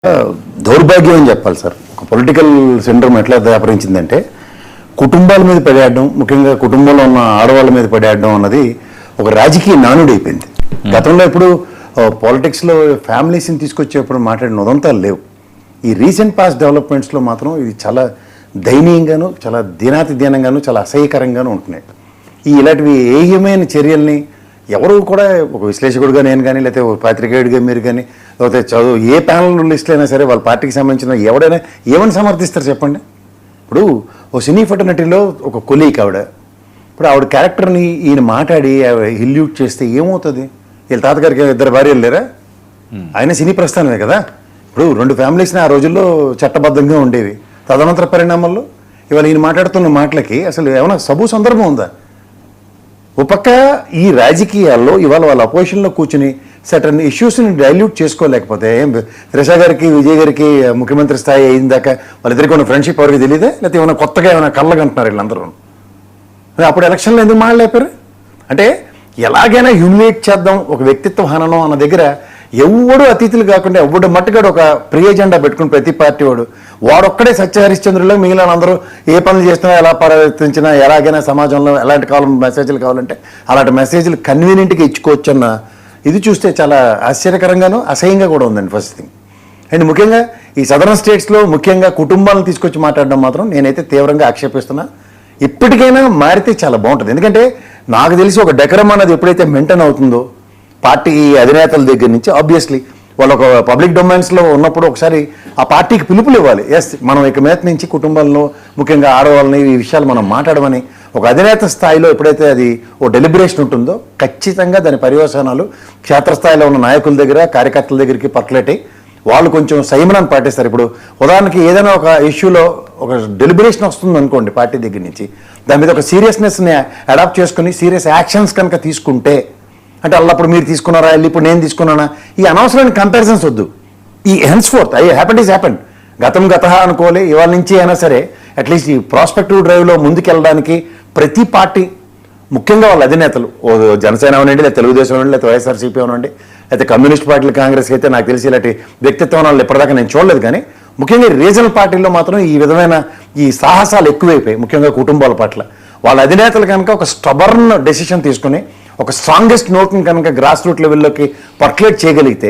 దౌర్భాగ్యం అని చెప్పాలి సార్. ఒక పొలిటికల్ సిండ్రోమ్ ఎట్లా వ్యాపరించిందంటే కుటుంబాల మీద పడేయడం, ముఖ్యంగా కుటుంబంలో ఉన్న ఆడవాళ్ళ మీద పడేయడం అన్నది ఒక రాజకీయ నానుడి అయిపోయింది. గతంలో ఇప్పుడు పాలిటిక్స్లో ఫ్యామిలీస్ని తీసుకొచ్చేప్పుడు మాట్లాడిన ఉదంతాలు లేవు. ఈ రీసెంట్ పాస్ట్ డెవలప్మెంట్స్లో మాత్రం ఇది చాలా దయనీయంగాను, చాలా దీనాతిదీనంగాను, చాలా అసహ్యకరంగాను ఉంటున్నాయి. ఇలాంటివి ఏయమైన చర్యల్ని ఎవరు కూడా, ఒక విశ్లేషకుడుగా నేను కానీ, లేకపోతే ఒక పాత్రికేయుడిగా మీరు కానీ, లేకపోతే చదువు ఏ ప్యానల్ లిస్టులు అయినా సరే వాళ్ళ పార్టీకి సంబంధించిన ఎవడైనా ఏమని సమర్థిస్తారు చెప్పండి. ఇప్పుడు ఓ సినీ ఫెటర్నిటీలో ఒక కొలీగ్ ఆవిడ, ఇప్పుడు ఆవిడ క్యారెక్టర్ని ఈయన మాట్లాడి హిల్యూట్ చేస్తే ఏమవుతుంది? వీళ్ళ తాతగారికి 2 భార్యలు లేరా? ఆయన సినీ ప్రస్థానమే కదా. ఇప్పుడు 2 ఫ్యామిలీస్ని ఆ రోజుల్లో చట్టబద్ధంగా ఉండేవి. తదనంతర పరిణామాల్లో ఇవాళ ఈయన మాట్లాడుతున్న మాటలకి అసలు ఏమైనా సందర్భం ఉందా? ఓ పక్క ఈ రాజకీయాల్లో ఇవాళ వాళ్ళ అపోజిషన్లో కూర్చుని సర్టన్ ఇష్యూస్ని డైల్యూట్ చేసుకోలేకపోతే, త్రిష గారికి విజయ్ గారికి ముఖ్యమంత్రి స్థాయి అయిన దాకా వాళ్ళిద్దరికి ఉన్న ఫ్రెండ్షిప్ ఎవరికి తెలియదే, లేకపోతే ఏమైనా కొత్తగా ఏమైనా కళ్ళగంటున్నారు వీళ్ళందరూ? అప్పుడు ఎలక్షన్లో ఎందుకు మాట్లాడలేపారు? అంటే ఎలాగైనా హ్యూమిలేట్ చేద్దాం, ఒక వ్యక్తిత్వ హననం అన్న దగ్గర ఎవడు అతిథులు కాకుండా ఎవడు మట్టుగాడు ఒక ప్రియ జెండా పెట్టుకుని ప్రతి పార్టీ వాడొక్కడే సత్యహరిశ్చంద్రుల్లో మిగిలిన అందరూ ఏ పనులు చేసినా, ఎలా పరివర్తించినా, ఎలాగైనా సమాజంలో ఎలాంటి మెసేజ్లు కావాలంటే అలాంటి మెసేజ్లు కన్వీనియంట్గా ఇచ్చుకోవచ్చు అన్న ఇది చూస్తే చాలా ఆశ్చర్యకరంగాను అసహ్యంగా కూడా ఉందండి ఫస్ట్ థింగ్. అండ్ ముఖ్యంగా ఈ సదరన్ స్టేట్స్లో ముఖ్యంగా కుటుంబాలను తీసుకొచ్చి మాట్లాడడం మాత్రం నేనైతే తీవ్రంగా ఆక్షేపిస్తున్నా. ఇప్పటికైనా మారితే చాలా బాగుంటుంది. ఎందుకంటే నాకు తెలిసి ఒక డెకరం అన్నది ఎప్పుడైతే మెయింటైన్ అవుతుందో పార్టీ అధినేతల దగ్గర నుంచి, ఆబ్వియస్లీ వాళ్ళు ఒక పబ్లిక్ డొమైన్స్లో ఉన్నప్పుడు ఒకసారి ఆ పార్టీకి పిలుపులు ఇవ్వాలి. ఎస్, మనం ఇక మీద నుంచి కుటుంబాలను, ముఖ్యంగా ఆడవాళ్ళని, ఈ విషయాలు మనం మాట్లాడమని ఒక అధినేత స్థాయిలో ఎప్పుడైతే అది ఓ డెలిబరేషన్ ఉంటుందో ఖచ్చితంగా దాని పర్యవసానాలు క్షేత్రస్థాయిలో ఉన్న నాయకుల దగ్గర, కార్యకర్తల దగ్గరికి పర్కులేట్ అయ్యి వాళ్ళు కొంచెం సంయమనాన్ని పాటిస్తారు. ఇప్పుడు ఉదాహరణకి ఏదైనా ఒక ఇష్యూలో ఒక డెలిబరేషన్ వస్తుంది అనుకోండి పార్టీ దగ్గర నుంచి, దాని మీద ఒక సీరియస్నెస్ని అడాప్ట్ చేసుకుని సీరియస్ యాక్షన్స్ కనుక తీసుకుంటే, అంటే అల్లప్పుడు మీరు తీసుకున్నారా, ఇప్పుడు నేను తీసుకున్నానా, ఈ అనవసరమైన కంపారిజన్స్ వద్దు. ఈ hence fourth happened is happened, గతం గతహ అనుకోవాలి. ఇవాళ నుంచి అయినా సరే అట్లీస్ట్ ఈ ప్రాస్పెక్టివ్ డ్రైవ్లో ముందుకెళ్ళడానికి ప్రతి పార్టీ, ముఖ్యంగా వాళ్ళ అధినేతలు, జనసేన అవనండి, లేదా తెలుగుదేశం అనండి, లేదా వైఎస్ఆర్సీపీ అవనండి, అయితే కమ్యూనిస్ట్ పార్టీలు, కాంగ్రెస్కి అయితే నాకు తెలిసి ఇలాంటి వ్యక్తిత్వం వాళ్ళు ఇప్పటిదాకా నేను చూడలేదు. కానీ ముఖ్యంగా రీజనల్ పార్టీల్లో మాత్రం ఈ విధమైన ఈ సాహసాలు ఎక్కువైపోయాయి. ముఖ్యంగా కుటుంబాల పట్ల వాళ్ళ అధినేతలు కనుక ఒక స్టబర్న్ డెసిషన్ తీసుకుని ఒక స్ట్రాంగెస్ట్ నోట్ని కనుక గ్రాస్ రూట్ లెవెల్లోకి పర్కులేట్ చేయగలిగితే,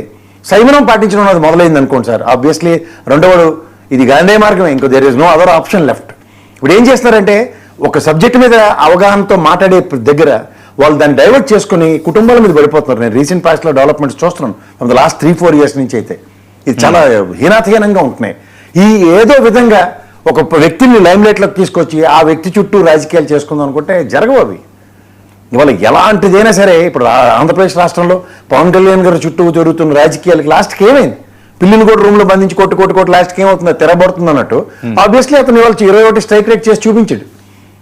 సంయమనం పాటించడం అనేది మొదలైంది అనుకోండి సార్. ఆబ్వియస్లీ రెండవడు ఇది గాంధీ మార్గమే, ఇంకో there is no other option left. ఇప్పుడు ఏం చేస్తున్నారంటే ఒక సబ్జెక్ట్ మీద అవగాహనతో మాట్లాడే దగ్గర వాళ్ళు దాన్ని డైవర్ట్ చేసుకుని కుటుంబాల మీద పడిపోతున్నారు. నేను రీసెంట్ పాస్ట్లో డెవలప్మెంట్స్ చూస్తున్నాను ఫ్రమ్ ద లాస్ట్ 3-4 years నుంచి. అయితే ఇది చాలా హీనాతహీనంగా ఉంటున్నాయి. ఈ ఏదో విధంగా ఒక వ్యక్తిని లైమ్లైట్లోకి తీసుకొచ్చి ఆ వ్యక్తి చుట్టూ రాజకీయాలు చేసుకుందాం అనుకుంటే జరగవు అవి. ఇవాళ ఎలాంటిదైనా సరే, ఇప్పుడు ఆంధ్రప్రదేశ్ రాష్ట్రంలో పవన్ కళ్యాణ్ గారి చుట్టూ జరుగుతున్న రాజకీయాలకి లాస్ట్కి ఏమైంది? పిల్లిని కూడా రూమ్లో బంధించి కొట్టు లాస్ట్కి ఏమవుతుంది? తెరబడుతుంది అన్నట్టు. ఆబ్వియస్లీ అతను ఇవాళ 21 స్ట్రైక్ రేట్ చేసి చూపించాడు.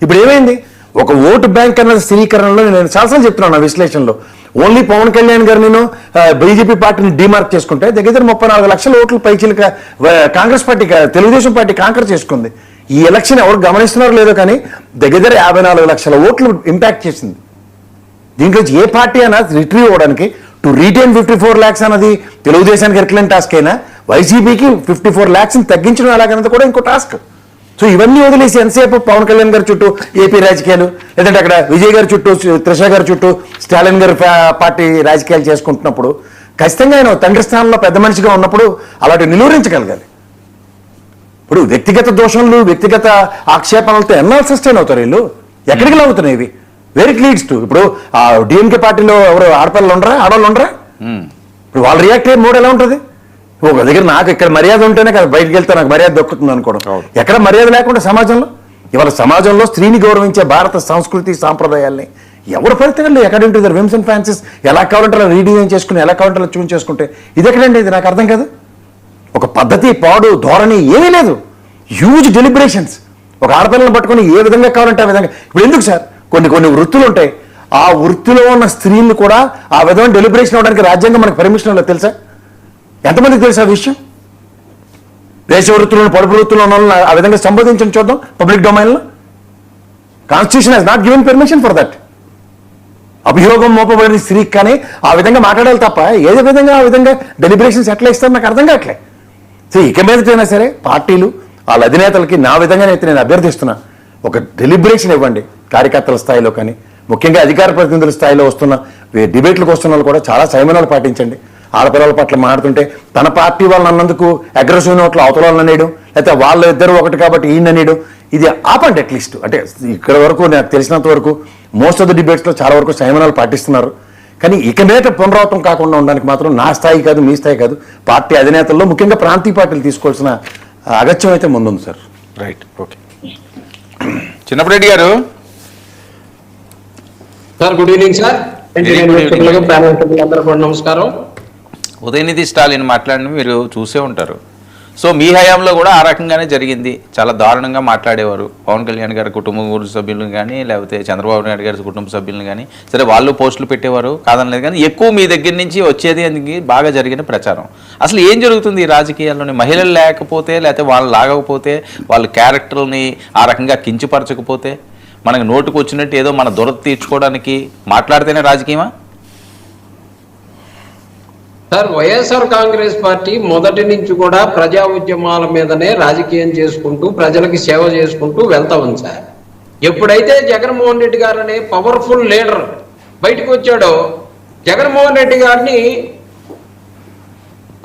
ఇప్పుడు ఏమైంది? ఒక ఓటు బ్యాంక్ అన్నది స్థిరీకరణలో నేను చాలాసార్లు చెప్తున్నాను నా విశ్లేషణలో, ఓన్లీ పవన్ కళ్యాణ్ గారు నేను బీజేపీ పార్టీని డిమార్క్ చేసుకుంటే దగ్గర 34 లక్షల ఓట్లు పైచిలుక Congress party, Telugu Desam party conquer చేసుకుంది. ఈ ఎలక్షన్ ఎవరు గమనిస్తున్నారో లేదో కానీ దగ్గర 54 లక్షల ఓట్లు ఇంపాక్ట్ చేసింది. దీంట్లో ఏ పార్టీ అయినా రిట్రీవ్ అవ్వడానికి టు రీటైన్ 54 lakhs అన్నది తెలుగుదేశానికి ఎర్క్లెంట్ టాస్క్ అయినా, వైసీపీకి 54 lakhsని తగ్గించడం ఎలాగన్నది కూడా ఇంకో టాస్క్. సో ఇవన్నీ వదిలేసి ఎంతసేపు పవన్ కళ్యాణ్ గారి చుట్టూ ఏపీ రాజకీయాలు, లేదంటే అక్కడ విజయ్ గారి చుట్టూ, త్రిష గారి చుట్టూ స్టాలిన్ గారి పార్టీ రాజకీయాలు చేసుకుంటున్నప్పుడు ఖచ్చితంగా ఆయన తండ్రి స్థానంలో పెద్ద మనిషిగా ఉన్నప్పుడు అలాంటి నిలువరించగలగాలి. ఇప్పుడు వ్యక్తిగత దోషంలు, వ్యక్తిగత ఆక్షేపణలతో ఎన్నాళ్ళు సస్టైన్ అవుతారు వీళ్ళు? ఎక్కడికి లాగుతున్నాయి ఇవి? Where it leads to. ఇప్పుడు ఆ డిఎంకే పార్టీలో ఎవరు ఆడపిల్లలు ఉండరా, ఆడవాళ్ళు ఉండరా? ఇప్పుడు వాళ్ళు రియాక్ట్ అయ్యే మూడు ఎలా ఉంటుంది? ఒక దగ్గర నాకు ఇక్కడ మర్యాద ఉంటేనే కదా బయటకు వెళ్తే నాకు మర్యాద దొక్కుతుంది అనుకోవడం. ఎక్కడ మర్యాద లేకుండా సమాజంలో, ఇవాళ సమాజంలో స్త్రీని గౌరవించే భారత సంస్కృతి సాంప్రదాయాల్ని ఎవరు పరితగండి according to their whims and fancies ఎలా కావాలంటే అలా రీడిజైన్ చేసుకుని, ఎలా కావాలంటే అలా చూన్ చేసుకుంటే ఇది ఎక్కడండి? ఇది నాకు అర్థం కాదు. ఒక పద్ధతి, పాడు, ధోరణి ఏమీ లేదు. Huge deliberations. ఒక ఆడపిల్లని పట్టుకొని ఏ విధంగా కావాలంటే ఆ విధంగా. ఇప్పుడు ఎందుకు సార్ కొన్ని వృత్తులు ఉంటాయి, ఆ వృత్తిలో ఉన్న స్త్రీలు కూడా ఆ విధమైన డెలిబరేషన్ అవ్వడానికి రాజ్యాంగం మనకు పర్మిషన్ ఇవ్వలేదు. తెలుసా? ఎంతమందికి తెలుసా ఆ విషయం? దేశ వృత్తులను, పొడుపు వృత్తులు ఉన్న వాళ్ళని ఆ విధంగా సంబోధించండి చూద్దాం పబ్లిక్ డొమైన్లో. Constitution has not given permission for that. అభియోగం మోపబడిన స్త్రీకి కానీ ఆ విధంగా మాట్లాడాలి తప్ప ఏదో విధంగా ఆ విధంగా డెలిబరేషన్స్ ఎట్లా ఇస్తారు నాకు అర్థం కావట్లే. సో ఇక మీదటైనా సరే పార్టీలు వాళ్ళ అధినేతలకి నా విధంగానైతే నేను అభ్యర్థిస్తున్నా, ఒక డెలిబరేషన్ ఇవ్వండి కార్యకర్తల స్థాయిలో కానీ, ముఖ్యంగా అధికార ప్రతినిధుల స్థాయిలో వస్తున్న డిబేట్లకు వస్తున్న వాళ్ళు కూడా చాలా సంయమనాలు పాటించండి. ఆడపిల్లల పట్ల మాట్లాడుతుంటే తన పార్టీ వాళ్ళని అన్నందుకు అగ్రెసివ్ నోట్లు అవతల వాళ్ళని అనేయడం, లేకపోతే వాళ్ళ ఇద్దరు ఒకటి కాబట్టి ఈయన అనేయడం, ఇది ఆపండి అట్లీస్ట్. అంటే ఇక్కడ వరకు నాకు తెలిసినంత వరకు మోస్ట్ ఆఫ్ ద డిబేట్స్లో చాలా వరకు సంయమనాలు పాటిస్తున్నారు. కానీ ఇక మీద పునరావృతం కాకుండా ఉండడానికి మాత్రం నా స్థాయి కాదు, మీ స్థాయి కాదు, పార్టీ అధినేతల్లో ముఖ్యంగా ప్రాంతీయ పార్టీలు తీసుకోవాల్సిన అగత్యం అయితే ముందుంది సార్. Right, okay. చిన్నపరెడ్డి గారు సార్, గుడ్ ఈవినింగ్ సార్. అందరూ కూడా నమస్కారం. ఉదయనిధి స్టాలిన్ మాట్లాడిన మీరు చూసే ఉంటారు. సో మీ హయాంలో కూడా ఆ రకంగానే జరిగింది. చాలా దారుణంగా మాట్లాడేవారు. పవన్ కళ్యాణ్ గారి కుటుంబ సభ్యులను కానీ, లేకపోతే చంద్రబాబు నాయుడు గారి కుటుంబ సభ్యులను కానీ, సరే వాళ్ళు పోస్టులు పెట్టేవారు కాదనలేదు, కానీ ఎక్కువ మీ దగ్గర నుంచి వచ్చేది అందుకు బాగా జరిగిన ప్రచారం. అసలు ఏం జరుగుతుంది ఈ రాజకీయాల్లోని? మహిళలు లేకపోతే, లేకపోతే వాళ్ళు లాగకపోతే, వాళ్ళ క్యారెక్టర్ని ఆ రకంగా కించపరచకపోతే, మనకు నోటుకు వచ్చినట్టు ఏదో మన దురద తీర్చుకోవడానికి మాట్లాడితేనే రాజకీయమా? సార్, వైఎస్ఆర్ కాంగ్రెస్ పార్టీ మొదటి నుంచి కూడా ప్రజా ఉద్యమాల మీదనే రాజకీయం చేసుకుంటూ ప్రజలకి సేవ చేసుకుంటూ వెళ్తా ఉంది సార్. ఎప్పుడైతే జగన్మోహన్ రెడ్డి గారు అనే పవర్ఫుల్ లీడర్ బయటకు వచ్చాడో, జగన్మోహన్ రెడ్డి గారిని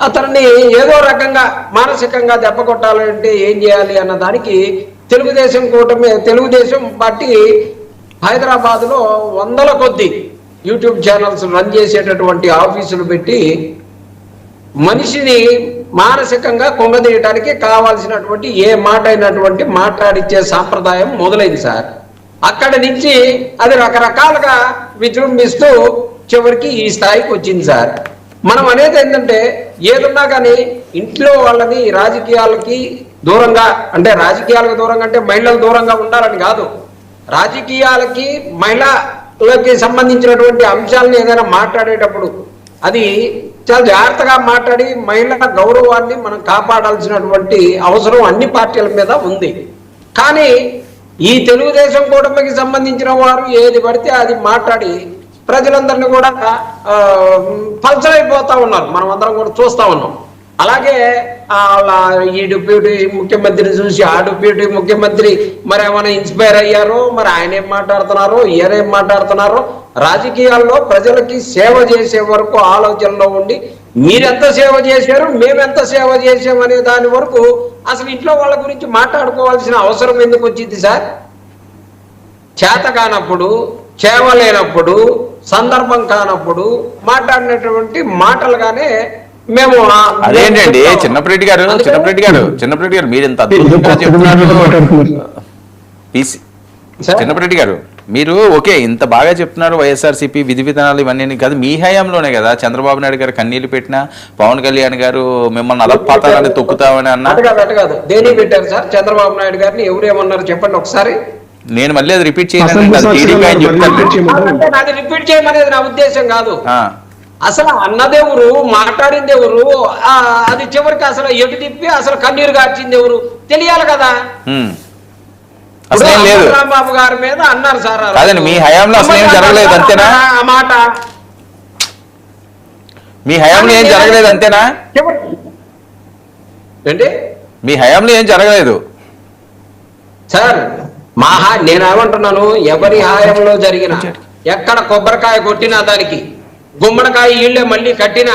అతన్ని ఏదో రకంగా మానసికంగా దెబ్బ కొట్టాలంటే ఏం చేయాలి అన్న దానికి తెలుగుదేశం పార్టీ హైదరాబాద్లో వందల కొద్ది యూట్యూబ్ ఛానల్స్ రన్ చేసేటటువంటి ఆఫీసులు పెట్టి మనిషిని మానసికంగా కుంగదీయటానికి కావాల్సినటువంటి ఏ మాట అయినటువంటి మాట్లాడిచ్చే సాంప్రదాయం మొదలైంది సార్. అక్కడి నుంచి అది రకరకాలుగా విజృంభిస్తూ చివరికి ఈ స్థాయికి వచ్చింది సార్. మనం అనేది ఏంటంటే, ఏదున్నా కానీ ఇంట్లో వాళ్ళని రాజకీయాలకి దూరంగా, అంటే రాజకీయాలకు దూరంగా అంటే మహిళలు దూరంగా ఉండాలని కాదు, రాజకీయాలకి మహిళలకి సంబంధించినటువంటి అంశాలను ఏదైనా మాట్లాడేటప్పుడు అది చాలా జాగ్రత్తగా మాట్లాడి మహిళల గౌరవాన్ని మనం కాపాడాల్సినటువంటి అవసరం అన్ని పార్టీల మీద ఉంది. కానీ ఈ తెలుగుదేశం కూటమికి సంబంధించిన వారు ఏది పడితే అది మాట్లాడి ప్రజలందరినీ కూడా పల్చరైపోతా ఉన్నారు. మనం అందరం కూడా చూస్తా ఉన్నాం. అలాగే ఈ డిప్యూటీ ముఖ్యమంత్రిని చూసి ఆ డిప్యూటీ ముఖ్యమంత్రి మరి ఏమైనా ఇన్స్పైర్ అయ్యారో, మరి ఆయన ఏం మాట్లాడుతున్నారో, ఈయనేం మాట్లాడుతున్నారో, రాజకీయాల్లో ప్రజలకి సేవ చేసే వరకు ఆలోచనలో ఉండి మీరెంత సేవ చేశారు, మేమెంత సేవ చేసామనే దాని వరకు అసలు ఇంట్లో వాళ్ళ గురించి మాట్లాడుకోవాల్సిన అవసరం ఎందుకు వచ్చింది సార్? చేత కానప్పుడు, చేవలేనప్పుడు, సందర్భం కానప్పుడు మాట్లాడినటువంటి మాటలుగానే మేము అదేంటండి చిన్నపరెడ్డి గారు మీరు ఇంత అద్భుతంగా చెప్తున్నారు. చిన్నపరెడ్డి గారు మీరు ఓకే ఇంత బాగా చెప్తున్నారు, వైఎస్ఆర్సీపీ విధి విధానాలు ఇవన్నీ కాదు, మీ హయాంలోనే కదా చంద్రబాబు నాయుడు గారు కన్నీళ్లు పెట్టినా, పవన్ కళ్యాణ్ గారు మిమ్మల్ని అలపాతాలని తొక్కుతామని అన్నా. దేని పెట్టారు సార్ చంద్రబాబు నాయుడు గారిని? ఎవరు ఏమన్నారు చెప్పండి ఒకసారి. నేను మళ్ళీ అది రిపీట్ చేయను, అది రిపీట్ చేయమనేది నా ఉద్దేశం కాదు. అసలు అన్నదెవరు, మాట్లాడింది ఎవరు, అది చివరికి అసలు ఎటు తిప్పి అసలు కన్నీరు గార్చింది ఎవరు తెలియాలి కదా. రాంబాబు గారి మీద అన్నారు సార్, అదే మీ హయాంలో అసలు ఏం జరగలేదు అంతేనా? ఆ మాట మీ హయాంలో ఏం జరగలేదు అంతేనా? ఏంటి మీ హయాంలో ఏం జరగలేదు సార్? నేనేమంటున్నాను, ఎవరి హాయంలో జరిగిన ఎక్కడ కొబ్బరికాయ కొట్టినా, దానికి గుమ్మడికాయ ఇళ్ళే మళ్ళీ కట్టినా,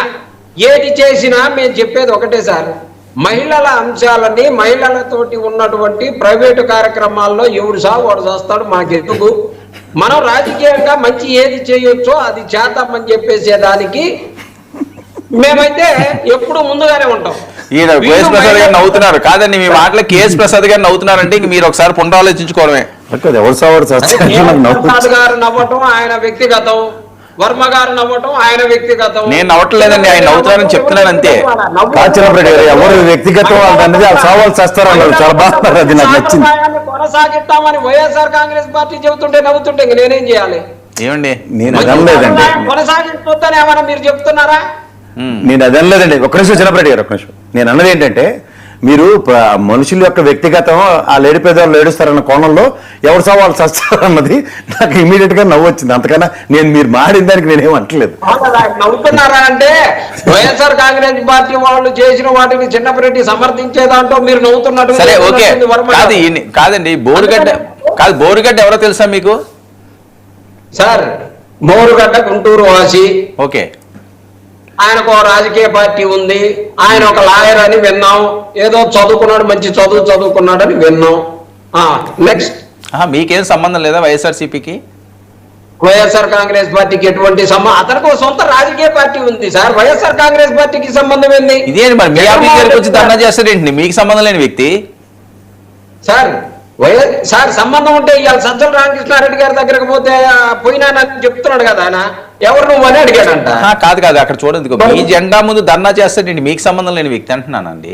ఏది చేసినా మేము చెప్పేది ఒకటే సార్, మహిళల అంశాలని, మహిళలతోటి ఉన్నటువంటి ప్రైవేటు కార్యక్రమాల్లో ఎవరు సాగు వాడు చేస్తాడు, మాకెందుకు, మనం రాజకీయంగా మంచి ఏది చేయొచ్చో అది చేద్దామని చెప్పేసేదానికి మేమైతే ఎప్పుడు ముందుగానే ఉంటాం. ఈయన కేఎస్ ప్రసాద్ గారు నవ్వుతున్నారు కాదండి, మీ మాటలో కేఎస్ ప్రసాద్ గారు నవ్వుతున్నారంటే ఇంక మీరు ఒకసారి పునరాలోచించుకోవడమే. ప్రసాద్ గారు నవ్వటం ఆయన వ్యక్తిగతం, వర్మ గారు నవ్వటం ఆయన వ్యక్తిగతం. నేను నవ్వట్లేదండి, ఆయన నవ్వుతున్నారని చెప్తున్నాను అంతే. ఎవరు వ్యక్తిగతం కొనసాగిస్తామని వైఎస్ఆర్ కాంగ్రెస్ పార్టీ చెబుతుంటే నవ్వుతుంటే నేనేం చేయాలి? ఏమండి నేను అదనలేదండి, కొనసాగిస్తుందని ఏమన్నా మీరు చెప్తున్నారా? నేను అదనలేదండి. ఒక్క నిమిషం చిన్నప్పటి గారు, ఒక్క నిమిషం. నేను అన్నది ఏంటంటే, మీరు మనుషుల యొక్క వ్యక్తిగతం ఆ లేడి పేదవాళ్ళు ఏడుస్తారన్న కోణంలో ఎవరు సవాళ్ళు చస్తారన్నది నాకు ఇమీడియట్ గా నవ్వు వచ్చింది. అంతకన్నా మీరు మాడిన దానికి నేనేం అంటలేదు. నవ్వుతున్నారా అంటే వైఎస్ఆర్ కాంగ్రెస్ పార్టీ వాళ్ళు చేసిన వాటిని చిన్నపరెడ్డి సమర్థించే దాంట్లో మీరు నవ్వుతున్నట్టు. సరే ఓకే, కాదండి బోరుగడ్డ ఎవరో తెలుసా మీకు? సార్ బోరుగడ్డ గుంటూరు వాసి. ఓకే, ఆయనకు రాజకీయ పార్టీ ఉంది, ఆయన ఒక లాయర్ అని విన్నాం, ఏదో చదువుకున్నాడు, మంచి చదువుకున్నాడు అని విన్నాం. నెక్స్ట్, మీకేం సంబంధం లేదా వైఎస్ఆర్సీపీకి? వైఎస్ఆర్ కాంగ్రెస్ పార్టీకి ఎటువంటి సంబంధం? అతనికి సొంత రాజకీయ పార్టీ ఉంది సార్, వైఎస్ఆర్ కాంగ్రెస్ పార్టీకి సంబంధం ఏంది? ఇదేంటి మరి మీ ఆఫీస్ దగ్గరికి వచ్చి ధర్నా చేస్తారేంటి? మీకు సంబంధం లేని వ్యక్తి సార్. సార్ సంబంధం ఉంటే ఇవాళ సజ్జల రామకృష్ణారెడ్డి గారి దగ్గరకు పోతే పోయినానని చెప్తున్నాడు కదా ఆయన. ఎవరు నువ్వు అని అడిగాడంట. కాదు అక్కడ చూడండి, మీ జెండా ముందు ధర్నా చేస్తాడండి మీకు సంబంధం లేని వ్యక్తి అంటున్నానండి.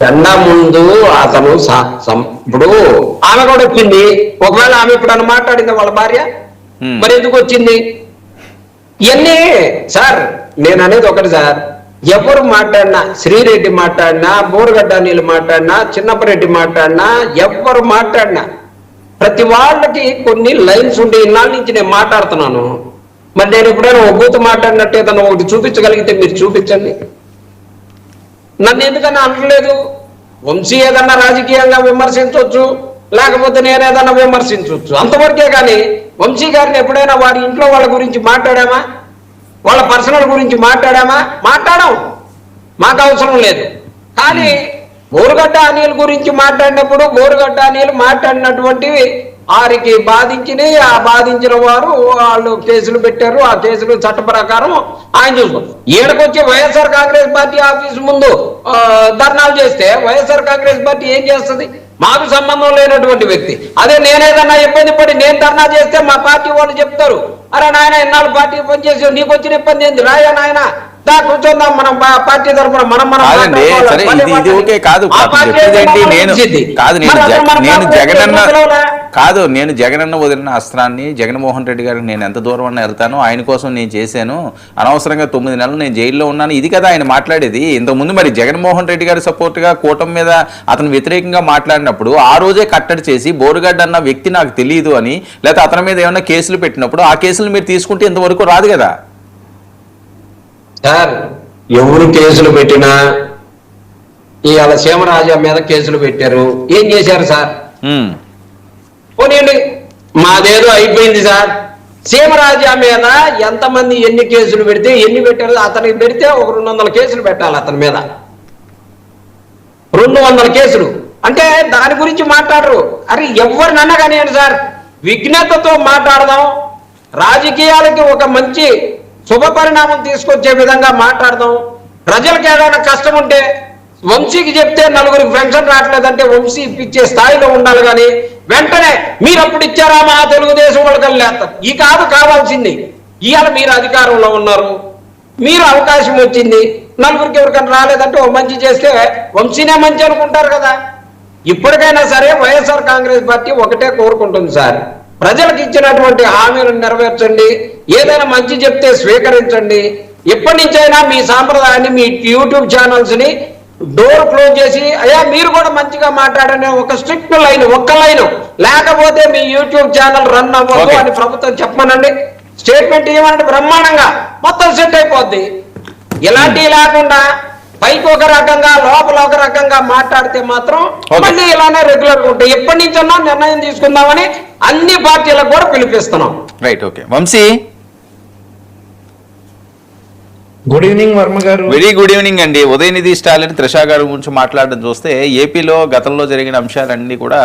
జెండా ముందు అతను ఇప్పుడు ఆమె కూడా వచ్చింది. ఒకవేళ ఆమె ఇప్పుడు మాట్లాడింది వాళ్ళ భార్య, మరి ఎందుకు వచ్చింది? ఇవన్నీ సార్ నేను అనేది ఒకటి సార్, ఎవరు మాట్లాడినా, శ్రీరెడ్డి మాట్లాడినా, బోరుగడ్డ నీళ్ళు మాట్లాడినా, చిన్నపరెడ్డి మాట్లాడినా, ఎవరు మాట్లాడినా ప్రతి వాళ్ళకి కొన్ని లైన్స్ ఉండే ఇన్నాళ్ళ నుంచి నేను మాట్లాడుతున్నాను. మరి నేను ఎప్పుడైనా ఒక బూతు మాట్లాడినట్టు ఏదన్నా ఒకటి చూపించగలిగితే మీరు చూపించండి. నన్ను ఎందుకన్నా అనలేదు. వంశీ ఏదన్నా రాజకీయంగా విమర్శించవచ్చు, లేకపోతే నేను ఏదన్నా విమర్శించవచ్చు, అంతవరకే. కానీ వంశీ గారిని ఎప్పుడైనా వారి ఇంట్లో వాళ్ళ గురించి మాట్లాడామా, వాళ్ళ పర్సనల్ గురించి మాట్లాడామా? మాట్లాడాం, మాకు అవసరం లేదు. కానీ బోరుగడ్డ అనిల్ గురించి మాట్లాడినప్పుడు బోరుగడ్డ అనిల్ మాట్లాడినటువంటివి వారికి బాధించినవి, ఆ బాధించిన వారు వాళ్ళు కేసులు పెట్టారు. ఆ కేసులు చట్ట ప్రకారం ఆయన చూసుకుంటారు. ఈయనకొచ్చి వైఎస్ఆర్ కాంగ్రెస్ పార్టీ ఆఫీస్ ముందు ధర్నాలు చేస్తే వైఎస్ఆర్ కాంగ్రెస్ పార్టీ ఏం చేస్తుంది? మాకు సంబంధం లేనటువంటి వ్యక్తి. అదే నేనేదన్నా ఇబ్బంది పడి నేను ధర్నా చేస్తే మా పార్టీ వాళ్ళు చెప్తారు, అరే నాయన ఎన్నాళ్ళు పార్టీ పనిచేసి నీకు వచ్చిన ఇబ్బంది ఏంది, రాయా నాయన దా కూర్చొందాం మనం పార్టీ తరఫున మనం నేను జగనన్న వదిలిన అస్త్రాన్ని జగన్మోహన్ రెడ్డి గారికి నేను ఎంత దూరం అన్నా వెళ్తాను, ఆయన కోసం నేను చేశాను, అనవసరంగా 9 నెలలు నేను జైల్లో ఉన్నాను, ఇది కదా ఆయన మాట్లాడేది. ఇంతకుముందు మరి జగన్మోహన్ రెడ్డి గారి సపోర్ట్ గా కూటమి మీద అతను వ్యతిరేకంగా మాట్లాడినప్పుడు ఆ రోజే కట్టడి చేసి బోరుగడ్డ అన్న వ్యక్తి నాకు తెలియదు అని, లేకపోతే అతని మీద ఏమైనా కేసులు పెట్టినప్పుడు ఆ కేసులు మీరు తీసుకుంటే ఇంతవరకు రాదు కదా సార్. ఎవరు కేసులు పెట్టినా ఇవాళ సీమరాజా మీద కేసులు పెట్టారు, ఏం చేశారు సార్? పోనీయండి, మాదేదో అయిపోయింది సార్. సీమరాజా మీద ఎంతమంది ఎన్ని కేసులు పెడితే ఎన్ని పెట్టారు? అతనికి పెడితే ఒక 200 కేసులు పెట్టాలి అతని మీద. 200 కేసులు అంటే దాని గురించి మాట్లాడరు. అరే ఎవరినన్నా కానివ్వండి సార్, విఘ్నతతో మాట్లాడదాం, రాజకీయాలకి ఒక మంచి శుభ పరిణామం తీసుకొచ్చే విధంగా మాట్లాడదాం. ప్రజలకు ఏదైనా కష్టం ఉంటే వంశీకి చెప్తే నలుగురికి పెన్షన్ రావట్లేదంటే వంశీ ఇప్పించే స్థాయిలో ఉండాలి. కానీ వెంటనే మీరు అప్పుడు ఇచ్చారా మా తెలుగుదేశం వాళ్ళకి లేస్తారు. ఈ కావాల్సింది ఇవాళ మీరు అధికారంలో ఉన్నారు, మీరు అవకాశం వచ్చింది, నలుగురికి ఎవరికైనా రాలేదంటే ఓ మంచి చేస్తే వంశీనే మంచి అనుకుంటారు కదా. ఇప్పటికైనా సరే వైఎస్ఆర్ కాంగ్రెస్ పార్టీ ఒకటే కోరుకుంటుంది సార్, ప్రజలకు ఇచ్చినటువంటి హామీలను నెరవేర్చండి, ఏదైనా మంచి చెప్తే స్వీకరించండి. ఎప్పటి నుంచైనా మీ సాంప్రదాయాన్ని, మీ యూట్యూబ్ ఛానల్స్ ని డోర్ క్లోజ్ చేసి అయ్యా మీరు కూడా మంచిగా మాట్లాడండి, ఒక స్ట్రిక్ట్ లైన్, ఒక్క లైన్, లేకపోతే మీ యూట్యూబ్ ఛానల్ రన్ అవ్వదు అని ప్రభుత్వం చెప్పమనండి. స్టేట్మెంట్ ఇవ్వమంటే బ్రహ్మాండంగా మొత్తం సెట్ అయిపోద్ది. ఇలాంటివి లేకుండా పైకి ఒక రకంగా లోపల ఒక రకంగా మాట్లాడితే మాత్రం మళ్ళీ ఇలానే రెగ్యులర్ గా ఉంటాయి. ఎప్పటి నుంచన్నా నిర్ణయం తీసుకుందామని అన్ని పార్టీలకు కూడా పిలిపిస్తున్నాం. Right, okay. Vamsi, good evening Varma garu. Very good evening అండి. ఉదయనిధి స్టాలిన్, త్రిషా గారి గురించి మాట్లాడడం చూస్తే ఏపీలో గతంలో జరిగిన అంశాలన్నీ కూడా